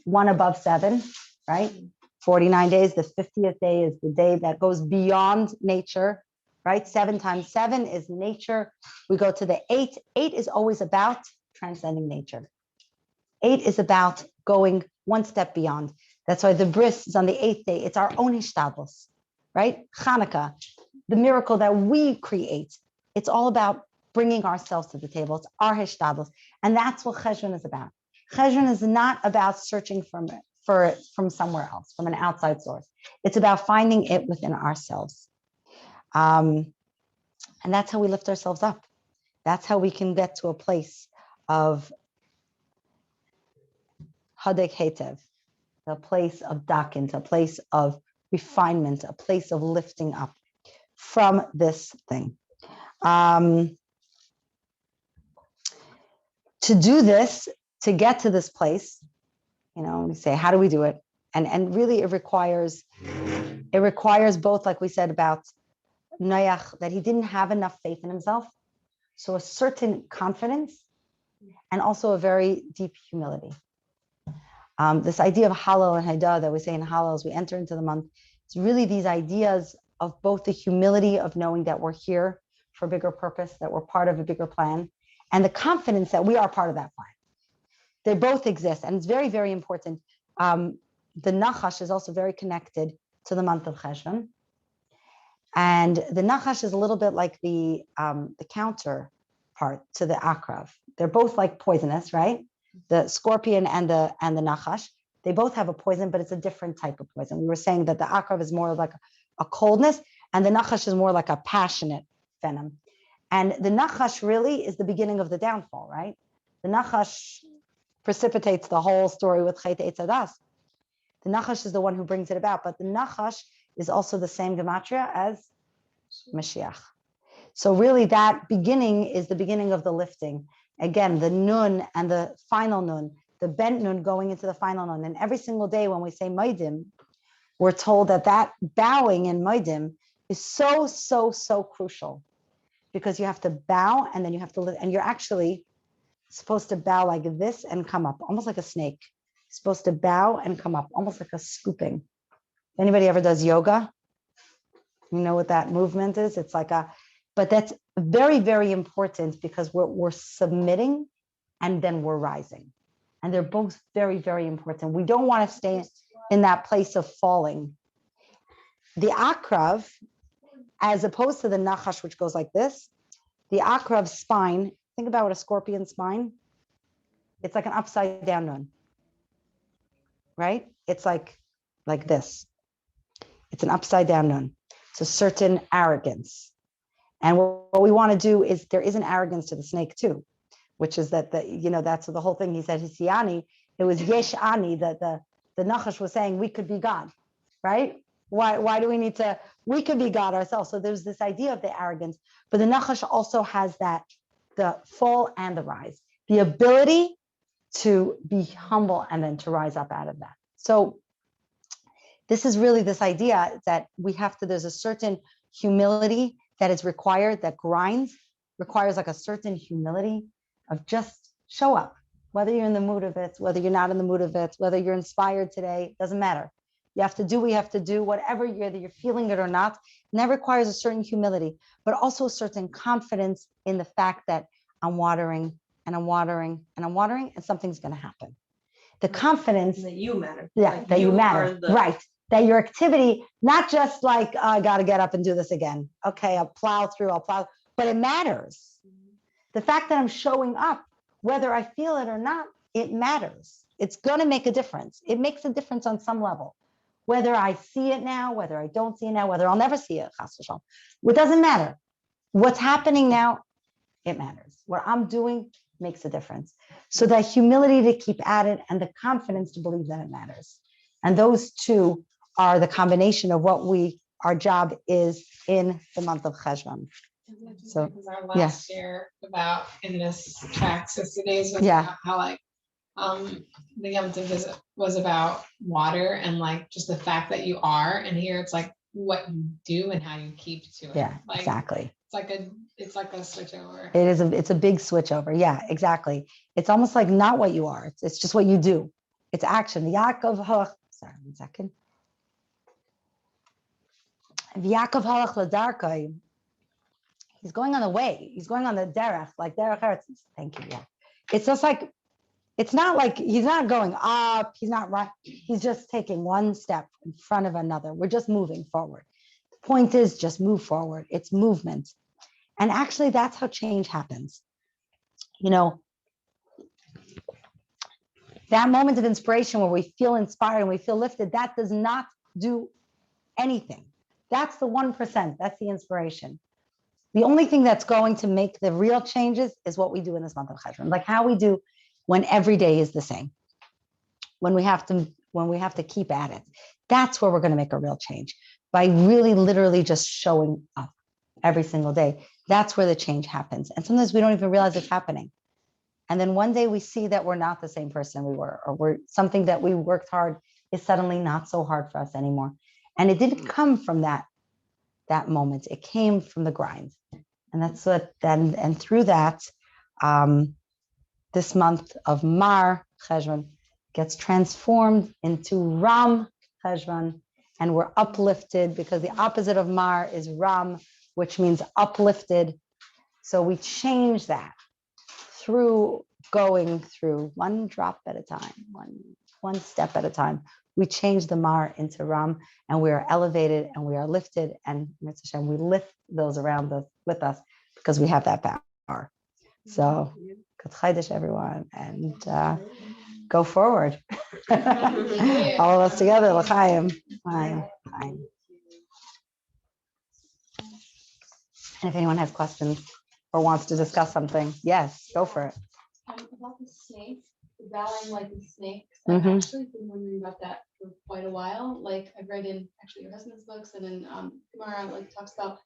1 above 7, right? 49 days, the 50th day is the day that goes beyond nature, right? 7 times 7 is nature. We go to the 8. 8 is always about transcending nature. 8 is about going one step beyond. That's why the bris is on the 8th day. It's our own Histables, right? Hanukkah, the miracle that we create. It's all about bringing ourselves to the table. It's our Histables. And that's what Cheshvan is about. Cheshvan is not about searching for it from somewhere else, from an outside source. It's about finding it within ourselves. And that's how we lift ourselves up. That's how we can get to a place of Hadek Hetev, a place of dakint, a place of refinement, a place of lifting up from this thing. To do this, to get to this place, you know, we say, how do we do it? And really it requires both, like we said about Noach, that he didn't have enough faith in himself. So a certain confidence and also a very deep humility. This idea of Hallel and Haidah that we say in Hallel as we enter into the month It's really these ideas of both the humility of knowing that we're here for a bigger purpose, that we're part of a bigger plan, and the confidence that we are part of that plan. They both exist, and it's very, very important. The Nachash is also very connected to the month of Cheshvan. And the Nachash is a little bit like the counter part to the Akrav. They're both like poisonous, right? The scorpion and the Nachash, they both have a poison, but it's a different type of poison. We were saying that the Akrav is more like a coldness, and the Nachash is more like a passionate venom. And the Nachash really is the beginning of the downfall, right? The Nachash precipitates the whole story with Chet Eitz Hadas. The Nachash is the one who brings it about, but the Nachash is also the same gematria as Mashiach. So really that beginning is the beginning of the lifting. Again, the nun and the final nun, the bent nun going into the final nun. And every single day when we say Moedim, we're told that bowing in Moedim is so, so, so crucial, because you have to bow and then you have to lift, and you're actually supposed to bow like this and come up, almost like a snake. You're supposed to bow and come up, almost like a scooping. Anybody ever does yoga? You know what that movement is? It's like but that's very, very important, because we're submitting and then we're rising. And they're both very, very important. We don't want to stay in that place of falling. The Akrav, as opposed to the Nachash, which goes like this, the Akrav's spine, think about what a scorpion spine, it's like an upside down nun, right? It's like this. It's an upside down nun. It's a certain arrogance. And what we want to do is, there is an arrogance to the snake too, which is that that's the whole thing. He said, Hisiani, it was Yesh Ani, that the Nachash was saying we could be God, right? Why do we need to, we could be God ourselves. So there's this idea of the arrogance, but the Nachash also has that, the fall and the rise, the ability to be humble and then to rise up out of that. So this is really this idea that we have to, there's a certain humility that is required, that requires like a certain humility of just show up, whether you're in the mood of it, whether you're not in the mood of it, whether you're inspired today, doesn't matter. You have to do what you have to do, whatever whether you're feeling it or not. And that requires a certain humility, but also a certain confidence in the fact that I'm watering and I'm watering and I'm watering, and something's going to happen. The confidence that you matter. Yeah, Like that you matter. Right. That your activity, not just like, oh, I got to get up and do this again. Okay, I'll plow through, but it matters. The fact that I'm showing up, whether I feel it or not, it matters. It's going to make a difference. It makes a difference on some level. Whether I see it now, whether I don't see it now, whether I'll never see it, it doesn't matter. What's happening now, it matters. What I'm doing makes a difference. So that humility to keep at it and the confidence to believe that it matters. And those two are the combination of what our job is in the month of Cheshvan. So our last year about in this track 60 days was how like the Yom Tov visit was about water and like just the fact that you are, and here it's like what you do and how you keep to it. Yeah, like, exactly. It's like a switch over. It's a big switch over. Yeah, exactly. It's almost like not what you are. It's just what you do. It's action. Yaakov halach. Sorry, 1 second. Yaakov halach ladarkai. He's going on the way. He's going on the derech, like derech eretz. Thank you. Yeah. It's just like, it's not like he's not going up. He's not right. He's just taking one step in front of another. We're just moving forward. The point is just move forward. It's movement. And actually that's how change happens. That moment of inspiration where we feel inspired and we feel lifted, that does not do anything. That's the 1%. That's the inspiration. The only thing that's going to make the real changes is what we do in this month of Cheshvan, like how we do when every day is the same. When we have to keep at it, that's where we're going to make a real change, by really literally just showing up every single day. That's where the change happens. And sometimes we don't even realize it's happening. And then one day we see that we're not the same person we were, or something that we worked hard is suddenly not so hard for us anymore. And it didn't come from that moment. It came from the grind. And that's what then, and through that, this month of Mar Khazan gets transformed into Ram Cheshvan, and we're uplifted because the opposite of Mar is Ram, which means uplifted. So we change that through going through one drop at a time, one step at a time. We change the Mar into Ram, and we are elevated and we are lifted, and Hashem, we lift those around us with us because we have that power. So, Good Chiddush, everyone, and go forward. All of us together, L'chaim. Fine. And if anyone has questions or wants to discuss something, yes, go for it. About the snake, the bowing like the snake. Mhm. I've actually been wondering about that for quite a while. Like I've read in actually your husband's books and in Gemara, like talks about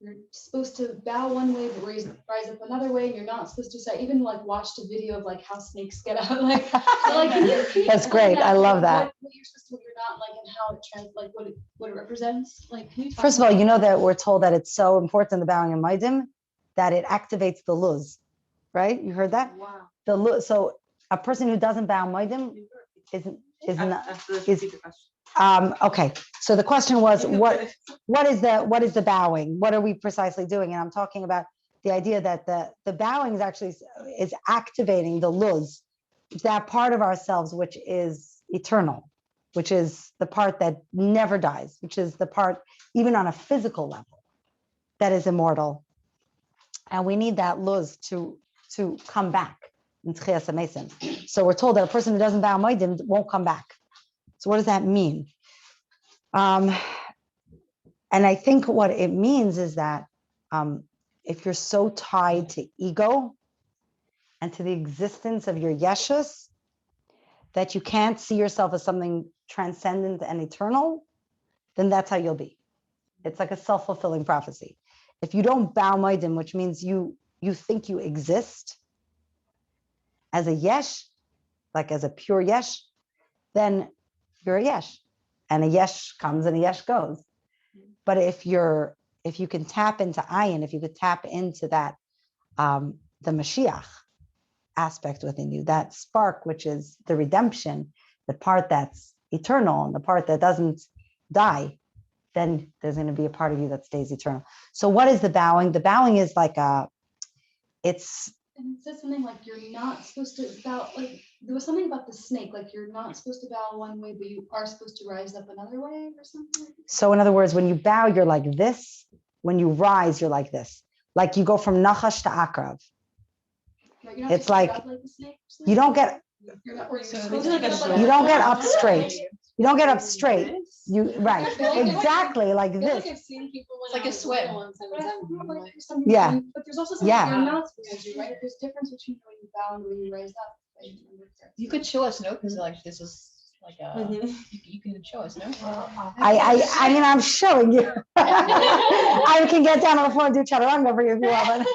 you're supposed to bow one way but rise up another way, and you're not supposed to say. Even like watched a video of like how snakes get out. Like, so, like can you That's great. I love that. What you're supposed to, what you're not, like, and how it trans, like what it represents. Like, can you talk First of all, about you know that we're told that it's so important, the bowing in Maidim, that it activates the luz, right? You heard that? Wow. The luz. So a person who doesn't bow Maidim is not. Okay. So the question was, what is the bowing? What are we precisely doing? And I'm talking about the idea that the bowing is actually is activating the luz, that part of ourselves which is eternal, which is the part that never dies, which is the part even on a physical level that is immortal. And we need that luz to come back in Tchias HaMesim. So we're told that a person who doesn't bow Maidim won't come back. So what does that mean? And I think what it means is that if you're so tied to ego and to the existence of your yeshus that you can't see yourself as something transcendent and eternal, then that's how you'll be. It's like a self-fulfilling prophecy. If you don't bow Maidim, which means you think you exist as a yesh, like as a pure yesh, then you're a yesh, and a yesh comes and a yesh goes. But if you can tap into ayin, if you could tap into that, the Mashiach aspect within you, that spark, which is the redemption, the part that's eternal and the part that doesn't die, then there's going to be a part of you that stays eternal. So what is the bowing? The bowing is like it's. And it says something like you're not supposed to bow, like there was something about the snake, like you're not supposed to bow one way, but you are supposed to rise up another way or something. So in other words, when you bow, you're like this. When you rise, you're like this. Like you go from Nachash to Akrav. Right, you're not It's supposed to like bow like the snake or you don't get You're not, or you're So supposed it's like to a get up sword. you don't get up Oh, straight. You don't get up Like straight. this? You right. Exactly like I feel like this. I've seen people when It's like I a was swim. little once and But I was feel like like, there's something Yeah. but there's also something Yeah. you're not supposed to do, right? There's difference between when you bow and when you rise up. Right? You could show us, no? Because like this is like you can show us, no? I mean I'm showing you. I can get down on the floor and do chaturanga for you if you want.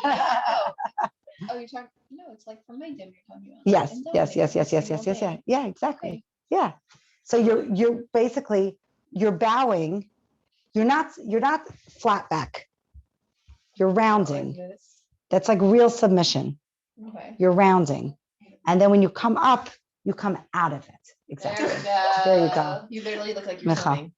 Oh, you're talking. No, it's like from my dim. You're talking about. Yes. Yeah, exactly. Yeah. So you're basically you're bowing. You're not flat back. You're rounding. That's like real submission. Okay. You're rounding. And then when you come up, you come out of it. Exactly. There you go. You literally look like you're Micha.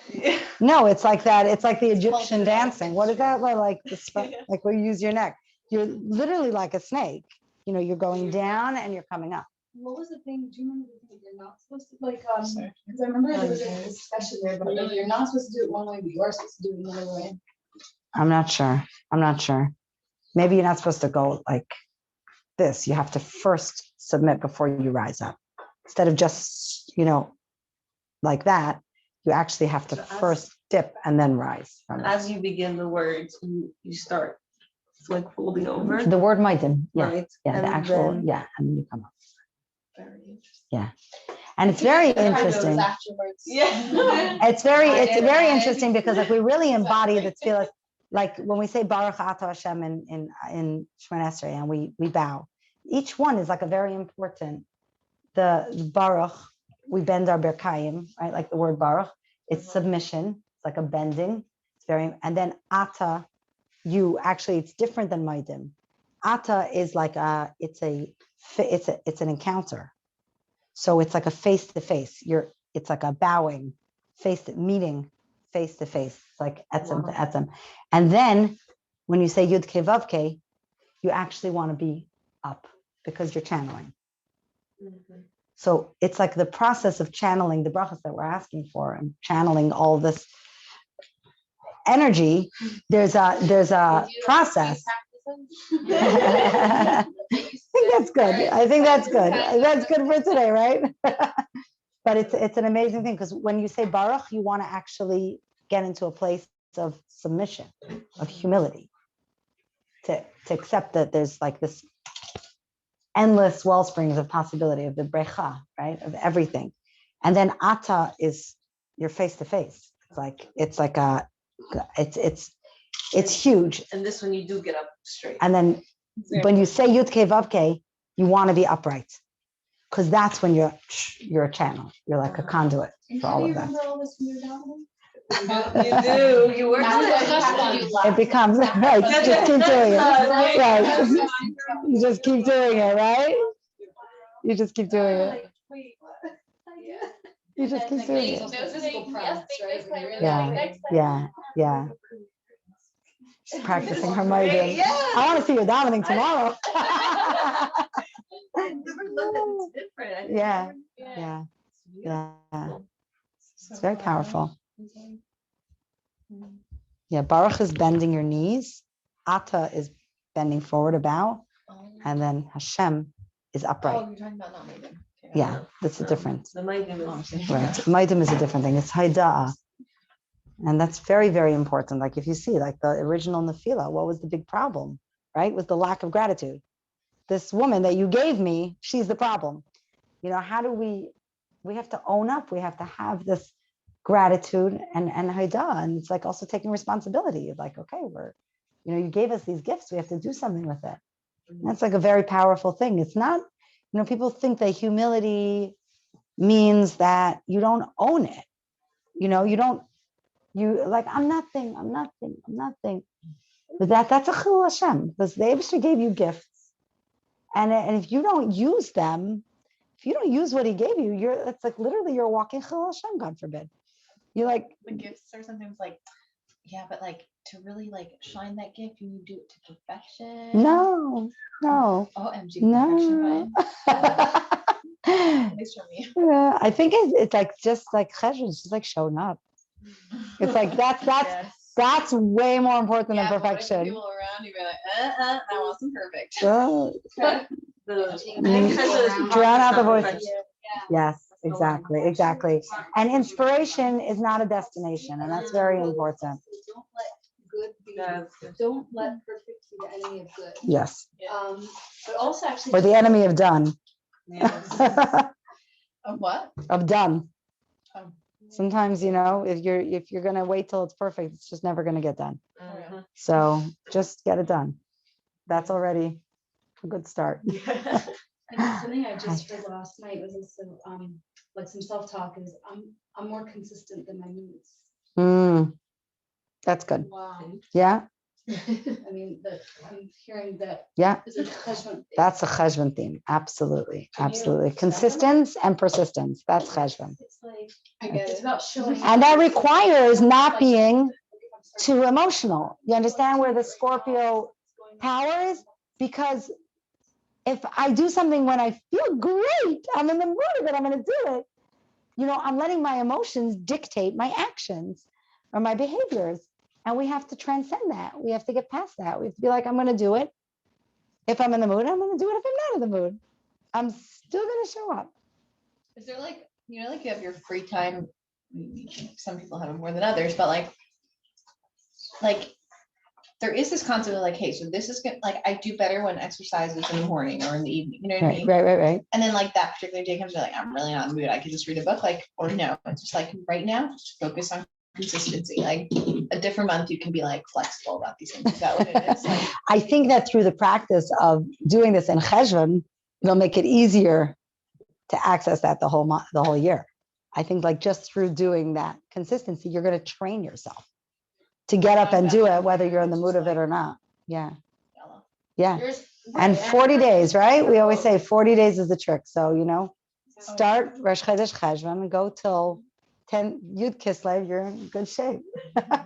swimming. No, it's like that. It's like the Egyptian dancing. What is that? Like like where you use your neck. You're literally like a snake. You know, you're going down and you're coming up. What was the thing? Do you remember the thing that you're not supposed to like? Because I remember there was a discussion there, but like, you're not supposed to do it one way, but you are supposed to do it another way. I'm not sure. Maybe you're not supposed to go like this. You have to first submit before you rise up. Instead of just, like that, you actually have to first dip and then rise. As you begin the words, you start like folding over. The word maidim, yeah, Right. yeah, the And actual, then- yeah, and then you come up. Very interesting. Yeah, and it's very interesting. Yeah. It's very interesting because like we really embody this feeling. Like when we say Baruch Atah Hashem in Shemona Esrei and we bow, each one is like a very important. The Baruch, we bend our berkayim, right? Like the word Baruch, it's submission. It's like a bending. It's very, and then Ata, it's different than Maidim. Ata is like it's an encounter. So it's like a face to face. It's like a bowing meeting face to face. It's like etzem to etzem. And then when you say Yud Ke Vav Ke, you actually want to be up because you're channeling. So it's like the process of channeling the brachas that we're asking for and channeling all this energy. There's a process. I think that's good. I think that's good. That's good for today, right? But it's an amazing thing because when you say Baruch, you want to actually get into a place of submission, of humility, to accept that there's like this endless wellsprings of possibility of the brecha, right? Of everything. And then Ata is your face to face. It's huge. And this one you do get up straight. And then when you say Yud Ke Vav Ke, you want to be upright. Because that's when you're a channel. You're like a conduit for all of that. You do. You work on it. It becomes right. Just keep doing it. Right. You just keep doing it, right? You just keep doing it. You just keep doing it. Yeah. She's practicing her moedin. I want to see you davening tomorrow. Yeah. It's very powerful. Yeah, Baruch is bending your knees. Ata is bending forward, a bow. And then Hashem is upright. Oh, you're talking about not Maiden. Yeah, that's the difference. The Maiden is Right. Maidim is a different thing. It's Haida'a. And that's very, very important. Like if you see like the original Nephilia, what was the big problem, right? Was the lack of gratitude. This woman that you gave me, she's the problem. You know, how do we have to own up. We have to have this gratitude and Haidah. And it's like also taking responsibility. Like, okay, you gave us these gifts. We have to do something with it. And that's like a very powerful thing. It's not, people think that humility means that you don't own it. You like, I'm nothing. But that's a chilul Hashem, because the Eibusher gave you gifts. And if you don't use them, if you don't use what he gave you, it's like literally you're walking chilul Hashem, God forbid. You're like, the gifts are sometimes like, yeah, but like to really like shine that gift, you need to do it to perfection. No. OMG, perfection button. Nice from you. Yeah, I think it's like just like cheshvan, it's just like showing up. It's like that's way more important than perfection. People around you be like, I want some perfect. Drown out the voices. Yes, exactly. And inspiration is not a destination, and that's very important. Don't let perfect be the enemy of good. Yes. But also actually, or the enemy of done. Of what? Of done. Oh. Sometimes, if you're gonna wait till it's perfect, it's just never gonna get done. So just get it done. That's already a good start. And something I just heard last night was like some self-talk is I'm more consistent than my moods. That's good. Wow. Yeah. I mean, I'm hearing that. Yeah. Is a Cheshvan thing. That's a Cheshvan theme. Absolutely. Consistence and persistence. That's Cheshvan. It's like I get it's it. about showing. And that requires not being too emotional. You understand where the Scorpio power is? Because if I do something when I feel great, I'm in the mood of it, I'm going to do it. I'm letting my emotions dictate my actions or my behaviors. And we have to transcend that. We have to get past that. We have to be like, I'm going to do it. If I'm in the mood, I'm going to do it. If I'm not in the mood, I'm still going to show up. Is there like, like you have your free time. Some people have it more than others, but like there is this concept of like, hey, so this is good. Like I do better when exercise is in the morning or in the evening. You know what I mean? Right. And then like that particular day comes, you're like, I'm really not in the mood. I could just read a book, or no. It's just like right now, just focus on consistency. Like a different month, you can be like flexible about these things. Is that what it is? Like, I think that through the practice of doing this in Cheshvan, it'll make it easier to access that the whole year. I think like just through doing that consistency, you're going to train yourself to get up and do it, whether you're in the mood of it or not. Yeah. And 40 days, right? We always say 40 days is the trick. So, start Rosh Chodesh Cheshvan and go till 10 Yud Kislev, you're in good shape.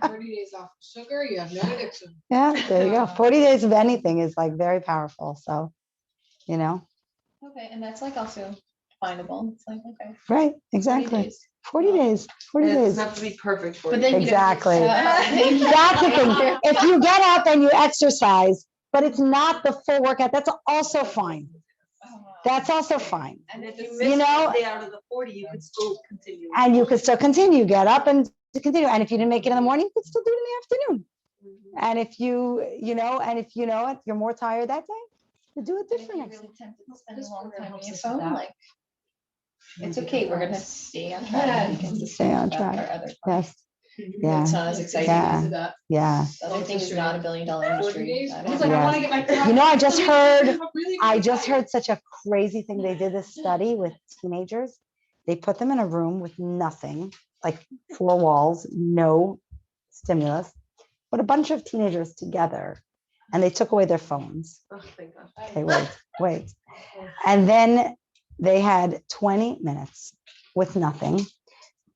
40 days off sugar, you have no addiction. Yeah, there you go. 40 days of anything is like very powerful. So, you know, Okay, and that's like also findable. It's like, okay. right, 40 exactly. days. 40 days, 40 And it days. doesn't have to be perfect for But you. then you Exactly. don't- That's the thing. If you get up and you exercise, but it's not the full workout, that's also fine. That's also fine. And if you You miss know- one day out of the 40, you could still continue. And you could still continue, get up and to continue. And if you didn't make it in the morning, you could still do it in the afternoon. And if you know it, you're more tired that day, you do it And if you're different. really tempted to spend a This long program time on helps your us with phone, that. like, it's okay, we're gonna stay on track. We can just Stay on talk about track. our other part. Yes, yeah, It's not as exciting. Yeah. yeah. The other thing is not $1 billion industry. I don't He's know. like, I Yeah. want to get my. You know, I just heard- Really I excited. just heard such a crazy thing. They did this study with teenagers. They put them in a room with nothing, like 4 walls, no stimulus, but a bunch of teenagers together. And they took away their phones. Oh, thank God. Okay, wait. And then they had 20 minutes with nothing.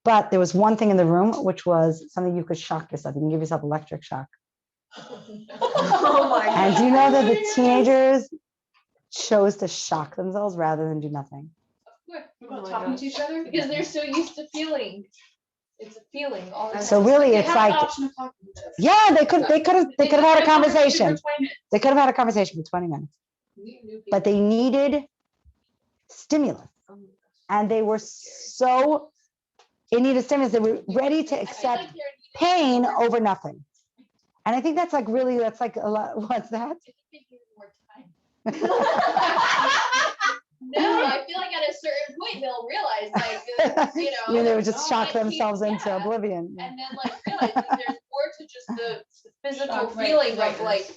But there was one thing in the room, which was something you could shock yourself. You can give yourself electric shock. Oh my God. And do you know that the teenagers chose to shock themselves rather than do nothing? Oh my Talking God. to each other. Because they're so used to feeling. It's a feeling all the time. So really, They it's have the like, option of talking to each other. yeah, they could have had a conversation. For 20 minutes. They could have had a conversation for 20 minutes, but they needed stimulus. And they were so, it needed stimulus. They were ready to accept pain over nothing. And I think that's like really, that's like a lot. What's that? No, I feel like at a certain point they'll realize, like, you know. I mean, they would just shock like, themselves into yeah. oblivion. And then like realize that there's more to just the physical Shock, right, feeling right. of like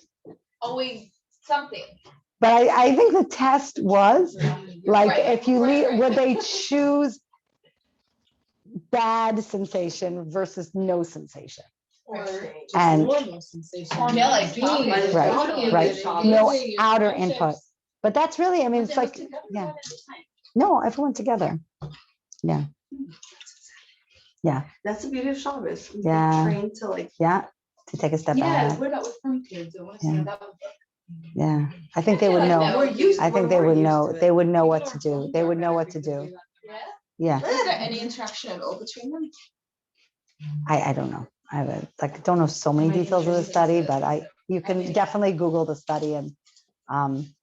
always something. But I think the test was like, Right, if you right, right. would they choose bad sensation versus no sensation? Or And- normal sensation. Yeah, like talking. Right. No outer input. But that's really, I mean, it's like, yeah. No, everyone together. Yeah. Yeah. That's the beauty of Shabbos. We Yeah. get trained to like. Yeah. To take a step Yeah, back. what about with fun kids? I want to see Yeah. how that would look. Yeah. I think they would Yeah, know. we're used- I think we're they more would used know. to it. They would know what to do. They would know what to do. Yeah. Yeah. Is there any interaction at all between them? I don't know. I don't know so many details of the study, but you can definitely Google the study and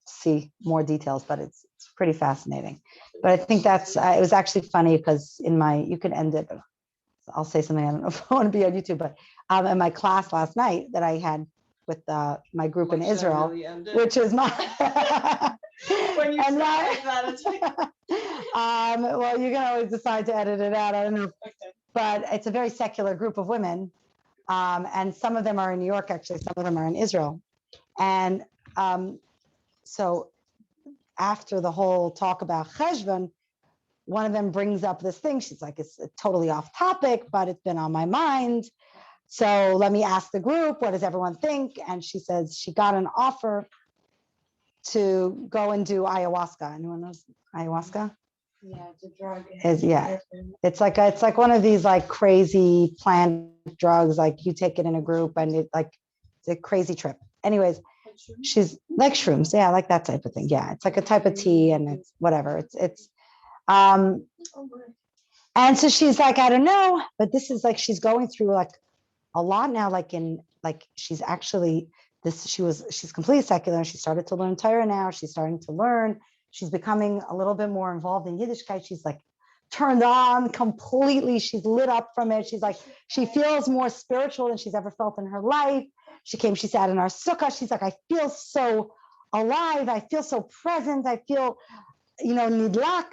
see more details, but it's pretty fascinating. But I think that's, it was actually funny because you could end it, but I'll say something, I don't know if I want to be on YouTube, but in my class last night that I had with my group in Israel, which is my, When you and say my- like that, it's like. well, you can always decide to edit it out. I don't know. But it's a very secular group of women. And some of them are in New York, actually. Some of them are in Israel. And so after the whole talk about Cheshvan, one of them brings up this thing. She's like, it's totally off topic, but it's been on my mind. So let me ask the group, what does everyone think? And she says she got an offer to go and do ayahuasca. Anyone knows ayahuasca? Yeah, it's a drug. It's like one of these like crazy plant drugs, like you take it in a group and it's a crazy trip. Anyways, she's like shrooms. Yeah, like that type of thing. Yeah. It's like a type of tea and it's whatever. And so she's like, I don't know, but this is like, she's going through like a lot now, she's actually she's completely secular. She started to learn Torah now. She's starting to learn. She's becoming a little bit more involved in Yiddishkeit. She's like turned on completely. She's lit up from it. She's like, she feels more spiritual than she's ever felt in her life. She sat in our sukkah. She's like, I feel so alive. I feel so present. I feel, nidlak.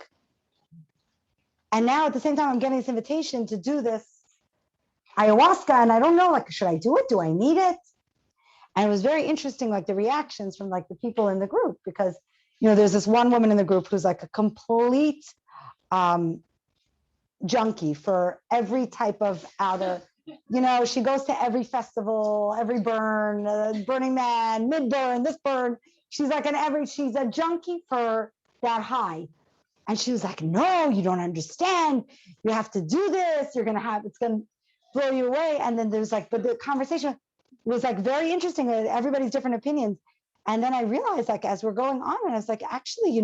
And now at the same time, I'm getting this invitation to do this ayahuasca. And I don't know, like, should I do it? Do I need it? And it was very interesting, like the reactions from like the people in the group, because there's this one woman in the group who's like a complete junkie for every type of outer, she goes to every festival, every burn, Burning Man, mid-burn, this burn. She's like she's a junkie for that high. And she was like, no, you don't understand. You have to do this. It's going to blow you away. And then there's like, but the conversation was like very interesting. Everybody's different opinions. And then I realized, like, as we're going on, and I was like, actually,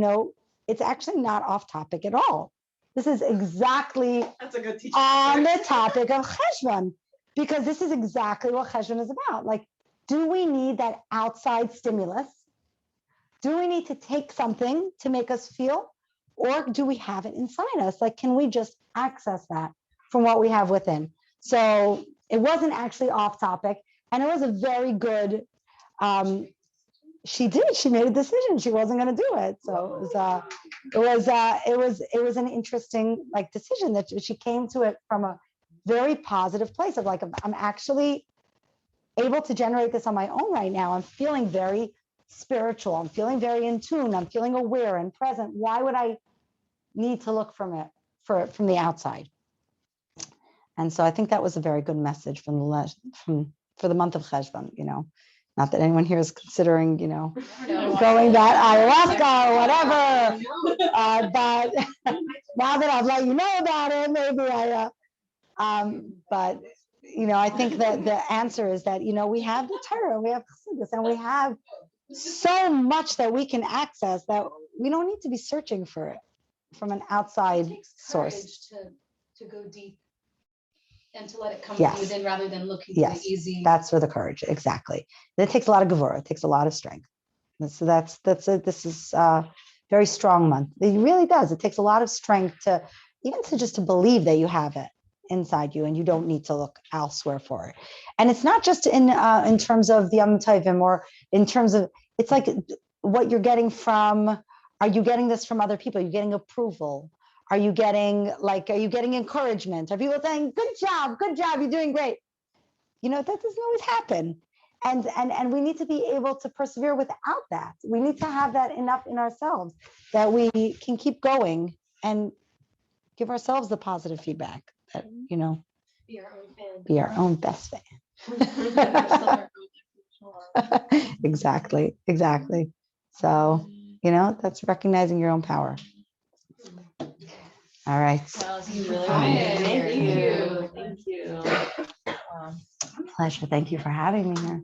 it's actually not off topic at all. This is exactly That's a good teacher. on the topic of Cheshvan, because this is exactly what Cheshvan is about. Like, do we need that outside stimulus? Do we need to take something to make us feel? Or do we have it inside us? Like, can we just access that from what we have within? So it wasn't actually off topic. And it was a very good, she made a decision. She wasn't going to do it. So it was an interesting like decision that she came to it from a very positive place of like, I'm actually able to generate this on my own right now. I'm feeling very spiritual. I'm feeling very in tune. I'm feeling aware and present. Why would I need to look from the outside? And so I think that was a very good message for the month of Cheshvan, not that anyone here is considering, going that ayahuasca or whatever. But now that I've let you know about it, maybe but I think that the answer is that, we have the Torah, we have Chassidus, and we have so much that we can access that we don't need to be searching for it from an outside source. To go deep and to let it come Yes. from within rather than looking for Yes, the easy. that's where the courage, exactly. It takes a lot of gevurah, it takes a lot of strength. So that's it. This is a very strong month. It really does. It takes a lot of strength to just to believe that you have it inside you and you don't need to look elsewhere for it. And it's not just in terms of the Yom Tovim or in terms of, it's like what you're getting from, are you getting this from other people? Are you getting approval? Are you getting encouragement? Are people saying, good job, you're doing great? That doesn't always happen. And we need to be able to persevere without that. We need to have that enough in ourselves that we can keep going and give ourselves the positive feedback that, Be our own fan. be our own best fan. Exactly. So, that's recognizing your own power. All right. Well, you really Thank did. you. Pleasure. Thank you for having me here.